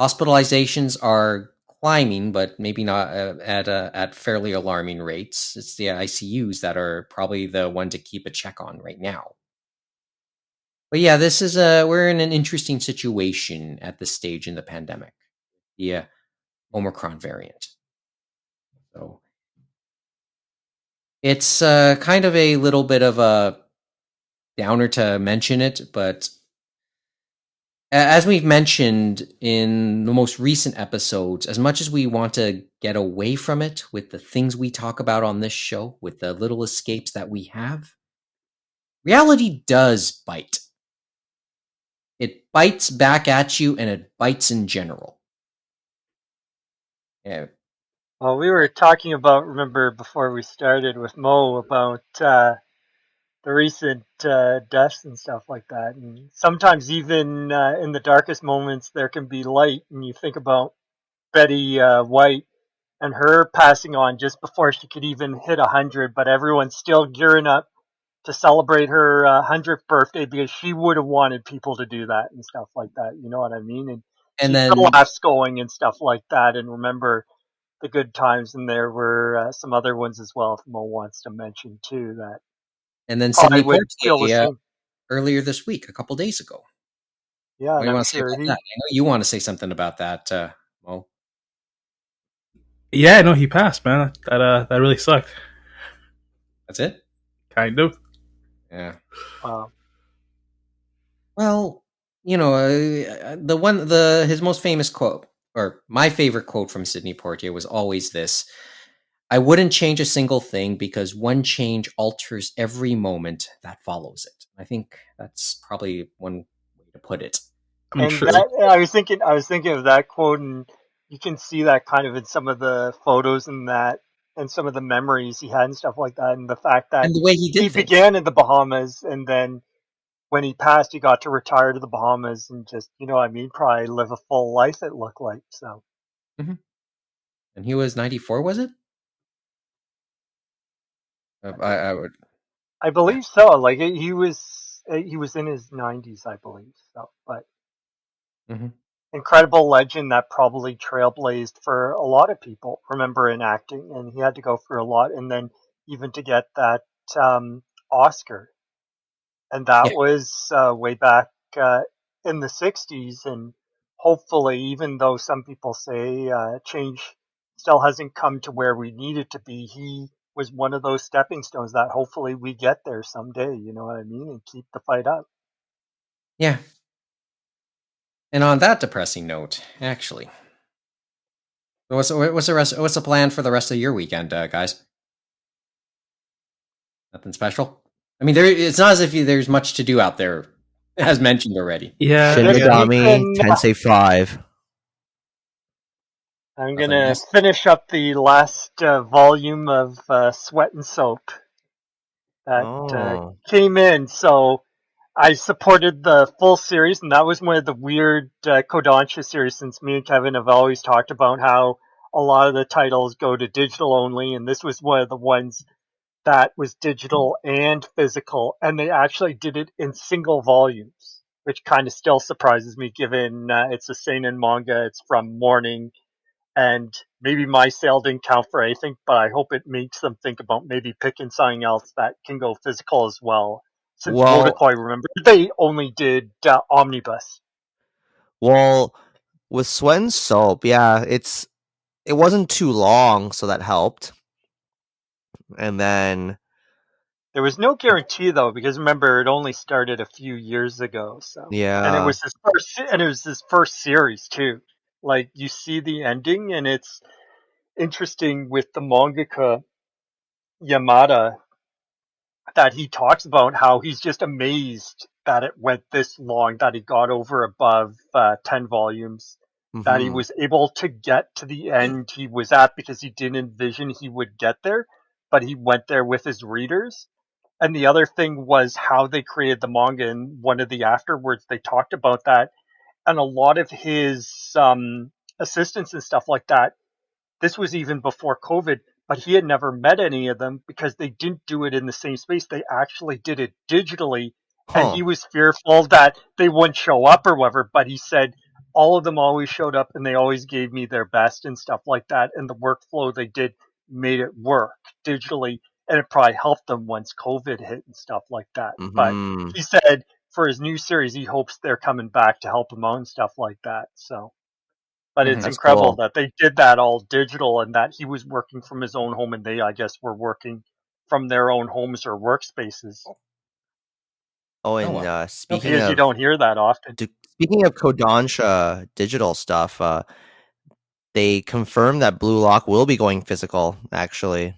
Hospitalizations are climbing, but maybe not at fairly alarming rates. It's the ICUs that are probably the one to keep a check on right now. But yeah, this is we're in an interesting situation at this stage in the pandemic, the Omicron variant. So it's kind of a little bit of a downer to mention it, but as we've mentioned in the most recent episodes, as much as we want to get away from it with the things we talk about on this show, with the little escapes that we have, reality does bite. It bites back at you, and it bites in general. Yeah. Well, we were talking about, remember, before we started with Mo, about the recent deaths and stuff like that. And sometimes even in the darkest moments, there can be light. And you think about Betty White and her passing on just before she could even hit 100, but everyone's still gearing up to celebrate her 100th birthday, because she would have wanted people to do that and stuff like that. You know what I mean? And keep the laughs going and stuff like that. And remember the good times. And there were some other ones as well, if Mo wants to mention too. That and then Sidney Poitier earlier this week, a couple days ago. Yeah, what do you want to say about that? I know you want to say something about that, Mo. Yeah, no, he passed, man. That really sucked. That's it? Kind of. Yeah. Well, you know, his most famous quote, or my favorite quote from Sidney Poitier, was always this: "I wouldn't change a single thing, because one change alters every moment that follows it." I think that's probably one way to put it. I was thinking of that quote, and you can see that kind of in some of the photos and some of the memories he had and stuff like that, and the fact that and the way he began in the Bahamas, and then when he passed, he got to retire to the Bahamas and just, you know what I mean, probably live a full life, it looked like. So. Mm-hmm. And he was 94, was it? I believe so. Like he was in his 90s, I believe. So, but incredible legend that probably trailblazed for a lot of people. Remember, in acting, and he had to go through a lot, and then even to get that Oscar, and that was way back in the 60s, and hopefully, even though some people say change still hasn't come to where we need it to be, he was one of those stepping stones that hopefully we get there someday, you know what I mean, and keep the fight up. Yeah. And on that depressing note, actually, what's the plan for the rest of your weekend, guys? Nothing special? I mean, it's not as if there's much to do out there, as mentioned already. Yeah. Shin Megami Tensei 5. I'm going to finish up the last volume of Sweat and Soap that came in. So I supported the full series, and that was one of the weird Kodansha series, since me and Kevin have always talked about how a lot of the titles go to digital only, and this was one of the ones that was digital and physical, and they actually did it in single volumes, which kind of still surprises me given it's a seinen manga, it's from Morning, and maybe my sale didn't count for anything, but I hope it makes them think about maybe picking something else that can go physical as well. Since Wodakoi, remember, they only did omnibus. Well, with Sweat and Soap, yeah, it wasn't too long, so that helped. And then there was no guarantee though, because remember it only started a few years ago. So yeah, and it was his first series too. Like you see the ending, and it's interesting with the mangaka Yamada that he talks about how he's just amazed that it went this long, that he got over above 10 volumes, that he was able to get to the end he was at because he didn't envision he would get there, but he went there with his readers. And the other thing was how they created the manga. And one of the afterwards, they talked about that. And a lot of his assistants and stuff like that, this was even before COVID, but he had never met any of them because they didn't do it in the same space. They actually did it digitally. And he was fearful that they wouldn't show up or whatever, but he said all of them always showed up and they always gave me their best and stuff like that. And the workflow they did made it work digitally. And it probably helped them once COVID hit and stuff like that. But he said for his new series, he hopes they're coming back to help him out and stuff like that. So, but it's incredible that they did that all digital, and that he was working from his own home and they, I guess, were working from their own homes or workspaces. Oh, and speaking of, you don't hear that often. Speaking of Kodansha digital stuff, they confirmed that Blue Lock will be going physical, actually.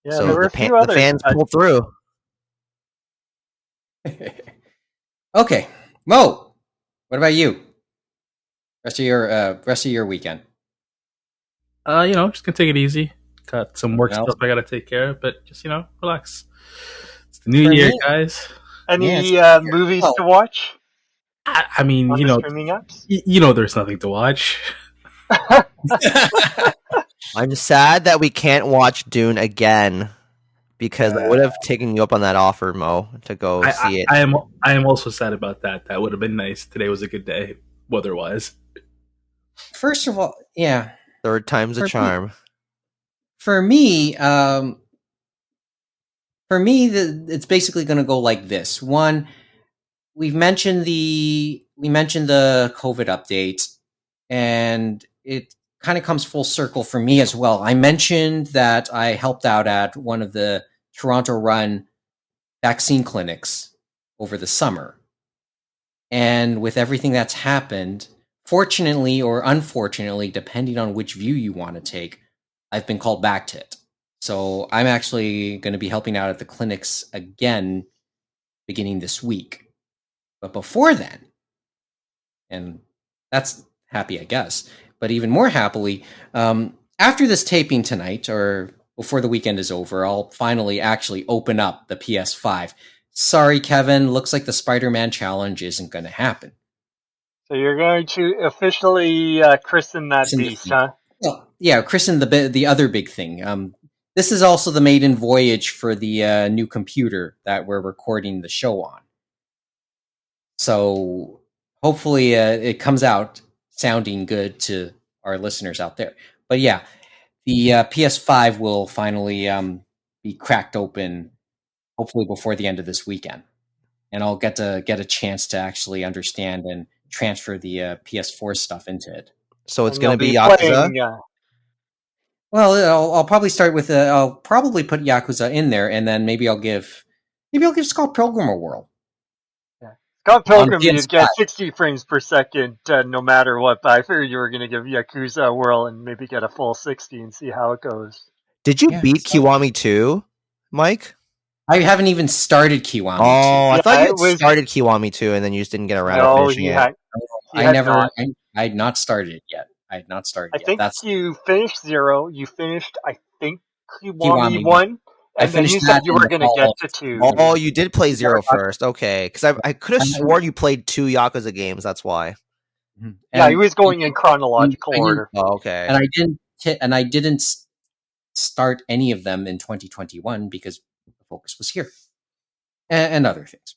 Yeah, so there were the fans pulled through. Okay, Mo, what about you? Rest of your weekend? Just gonna take it easy. Got some work stuff I gotta take care of, but just relax. It's the new year, guys. Any movies to watch? I mean, streaming apps? There's nothing to watch. I'm sad that we can't watch Dune again, because I would have taken you up on that offer, Mo, to go see it. I am also sad about that. That would have been nice. Today was a good day, weather-wise. First of all, yeah. Third time's a charm. For me, it's basically going to go like this. One, we mentioned the COVID update, and it kind of comes full circle for me as well. I mentioned that I helped out at one of the Toronto-run vaccine clinics over the summer. And with everything that's happened, fortunately or unfortunately, depending on which view you want to take, I've been called back to it. So I'm actually going to be helping out at the clinics again beginning this week. But before then, and that's happy, I guess, but even more happily, after this taping tonight, or before the weekend is over, I'll finally actually open up the PS5. Sorry, Kevin, looks like the Spider-Man challenge isn't going to happen. So you're going to officially christen that beast, huh? Well, yeah, christen the other big thing. This is also the maiden voyage for the new computer that we're recording the show on. So hopefully it comes out sounding good to our listeners out there. But yeah, the PS5 will finally be cracked open, hopefully before the end of this weekend. and I'll get a chance to actually understand and transfer the PS4 stuff into it. So it's going to be Yakuza? Playing, well, I'll probably start with I'll probably put Yakuza in there, and then maybe I'll give Scott Pilgrim a whirl. Scott Pilgrim, you'd get 60 frames per second no matter what, but I figured you were going to give Yakuza a whirl and maybe get a full 60 and see how it goes. Did you beat Kiwami 2, Mike? I haven't even started Kiwami 2. Oh, I thought you had started Kiwami 2 and then you just didn't get around to finishing it. I had not started it yet. I had not started yet. I think you finished 0. You finished, I think, Kiwami 1. And then you said you were going to get to 2. Oh, you did play 0 first. Okay. Because I could have sworn you played 2 Yakuza games. That's why. Yeah, he was going in chronological order. Oh, okay. And I didn't start any of them in 2021 because the focus was here. And other things.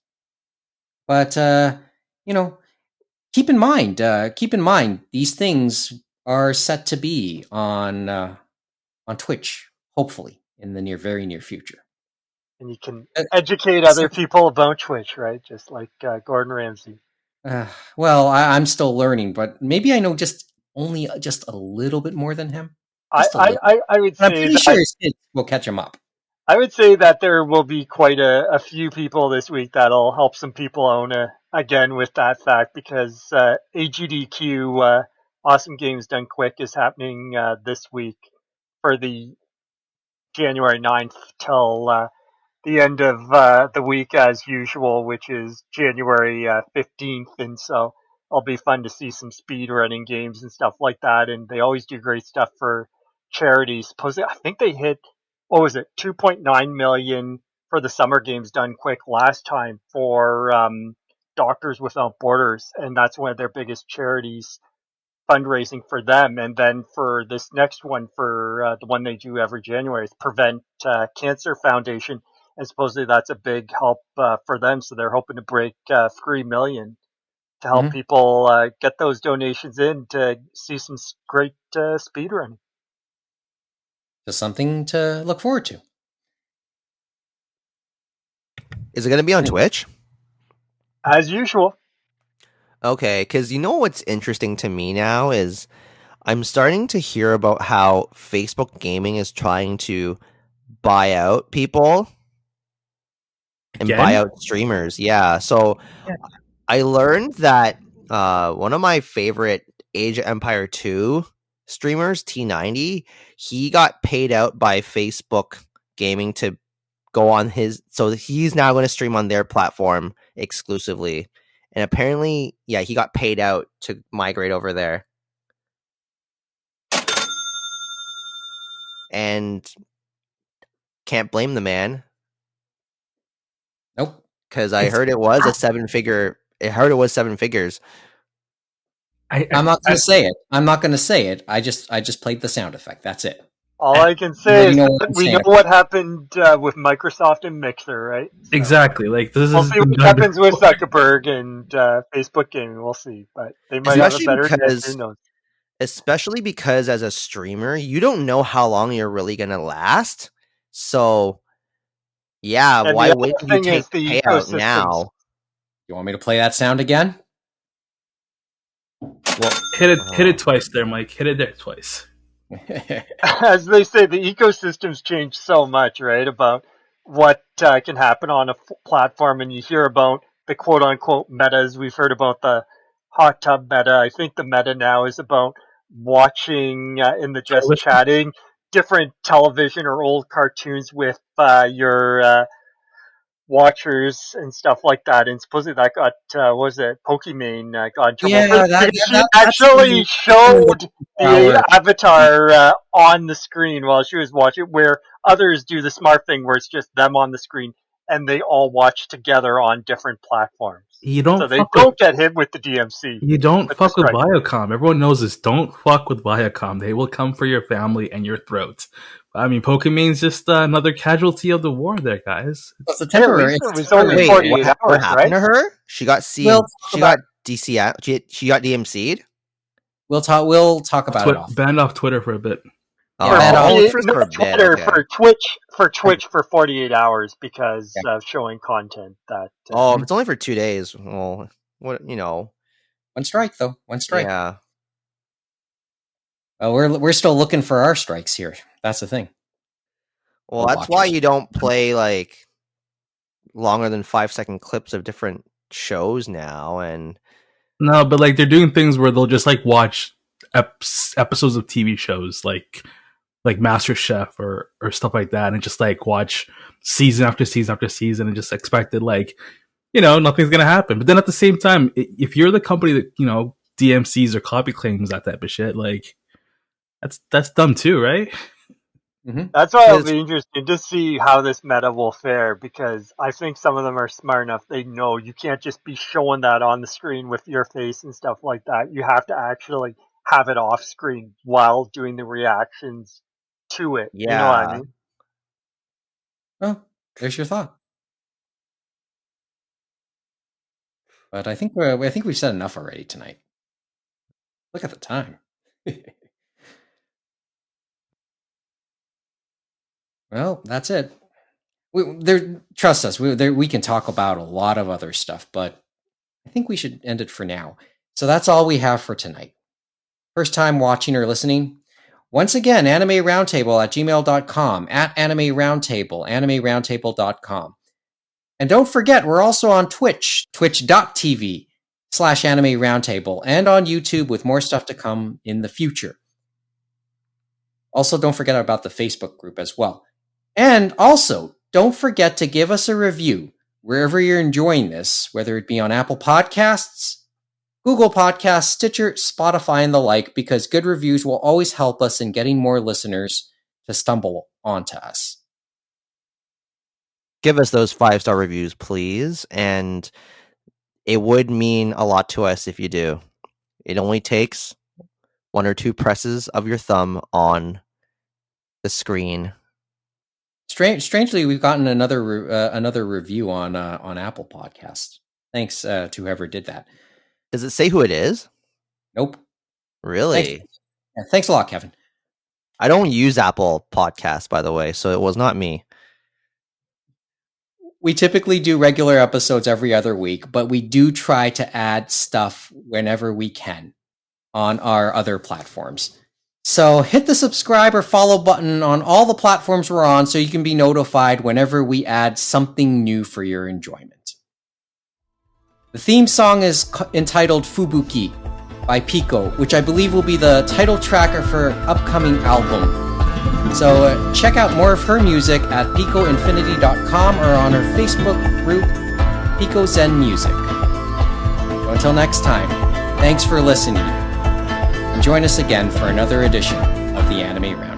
But, keep in mind, these things are set to be on Twitch, hopefully, in the very near future. And you can educate other people about Twitch, right? Just like Gordon Ramsay. Well, I'm still learning, but maybe I know just a little bit more than him. I would say I'm pretty sure his kids will catch him up. I would say that there will be quite a few people this week that'll help some people own again with that fact, because AGDQ, Awesome Games Done Quick, is happening this week for the January 9th till the end of the week as usual, which is January 15th. And so it'll be fun to see some speed running games and stuff like that. And they always do great stuff for charities. I think they hit, 2.9 million for the Summer Games Done Quick last time for Doctors Without Borders. And that's one of their biggest charities, fundraising for them. And then for this next one, for the one they do every January, is Prevent Cancer Foundation. And supposedly that's a big help for them. So they're hoping to break 3 million to help people get those donations in to see some great speedrunning. Just something to look forward to. Is it going to be on Twitch? As usual. Okay, because you know what's interesting to me now is I'm starting to hear about how Facebook Gaming is trying to buy out people and buy out streamers. Yeah, so I learned that one of my favorite Age of Empire 2 streamers, T90, he got paid out by Facebook Gaming to go on his, so he's now going to stream on their platform exclusively. And apparently, he got paid out to migrate over there. And can't blame the man. Nope. Because I heard it was a 7-figure. I heard it was 7 figures. I'm not going to say it. I'm not going to say it. I just played the sound effect. That's it. All I can say is that we know what happened with Microsoft and Mixer, right? So exactly. Like we'll see what happens with Zuckerberg and Facebook Gaming. We'll see, but they might have a better answer. Who knows? Especially because as a streamer, you don't know how long you're really going to last. So, why wouldn't you take the payout now? You want me to play that sound again? Well, hit it twice there, Mike. Hit it there twice. As they say, the ecosystem's changed so much, right? About what can happen on a platform, and you hear about the quote-unquote metas. We've heard about the hot tub meta. I think the meta now is about watching in the just chatting different television or old cartoons with your watchers and stuff like that. And supposedly that got Pokimane got in trouble. She actually showed the avatar on the screen while she was watching, where others do the smart thing where it's just them on the screen and they all watch together on different platforms. So they don't get hit with the DMC. You don't fuck with Viacom. Everyone knows this. Don't fuck with Viacom. They will come for your family and your throat. I mean, Pokemon's just another casualty of the war there, guys. It's a temporary. It was only 48 hours, what happened to her? She got she got DC'd. She got DMC'd? We'll talk about it. Banned off Twitter for a bit. For Twitch for 48 hours because of showing content that. If it's only for 2 days, well, what one strike though. One strike. Yeah. Well, we're still looking for our strikes here. That's the thing. Well, that's why you don't play like longer than 5-second clips of different shows now, and no, but like they're doing things where they'll just like watch episodes of TV shows like MasterChef or stuff like that, and just like watch season after season after season, and just expected like nothing's gonna happen. But then at the same time, if you're the company that DMCs or copy claims that type of shit, like that's dumb too, right? Mm-hmm. That's why I'll be interested to see how this meta will fare, because I think some of them are smart enough. They know you can't just be showing that on the screen with your face and stuff like that. You have to actually have it off screen while doing the reactions to it. Yeah. You know what I mean? Well, there's your thought. But I think we've said enough already tonight. Look at the time. Well, that's it. Trust us. We can talk about a lot of other stuff, but I think we should end it for now. So that's all we have for tonight. First time watching or listening? Once again, animeroundtable@gmail.com, @animeroundtable, animeroundtable.com. And don't forget, we're also on Twitch, twitch.tv/animeroundtable, and on YouTube with more stuff to come in the future. Also, don't forget about the Facebook group as well. And also, don't forget to give us a review wherever you're enjoying this, whether it be on Apple Podcasts, Google Podcasts, Stitcher, Spotify, and the like, because good reviews will always help us in getting more listeners to stumble onto us. Give us those 5-star reviews, please, and it would mean a lot to us if you do. It only takes 1 or 2 presses of your thumb on the screen. Strangely, we've gotten another review on Apple Podcasts. Thanks to whoever did that. Does it say who it is? Nope. Really? Thanks a lot, Kevin. I don't use Apple Podcasts, by the way, so it was not me. We typically do regular episodes every other week, but we do try to add stuff whenever we can on our other platforms. So hit the subscribe or follow button on all the platforms we're on so you can be notified whenever we add something new for your enjoyment. The theme song is entitled Fubuki by Pico, which I believe will be the title track of her upcoming album. So check out more of her music at picoinfinity.com or on her Facebook group, Pico Zen Music. So until next time, thanks for listening. And join us again for another edition of the Anime Round.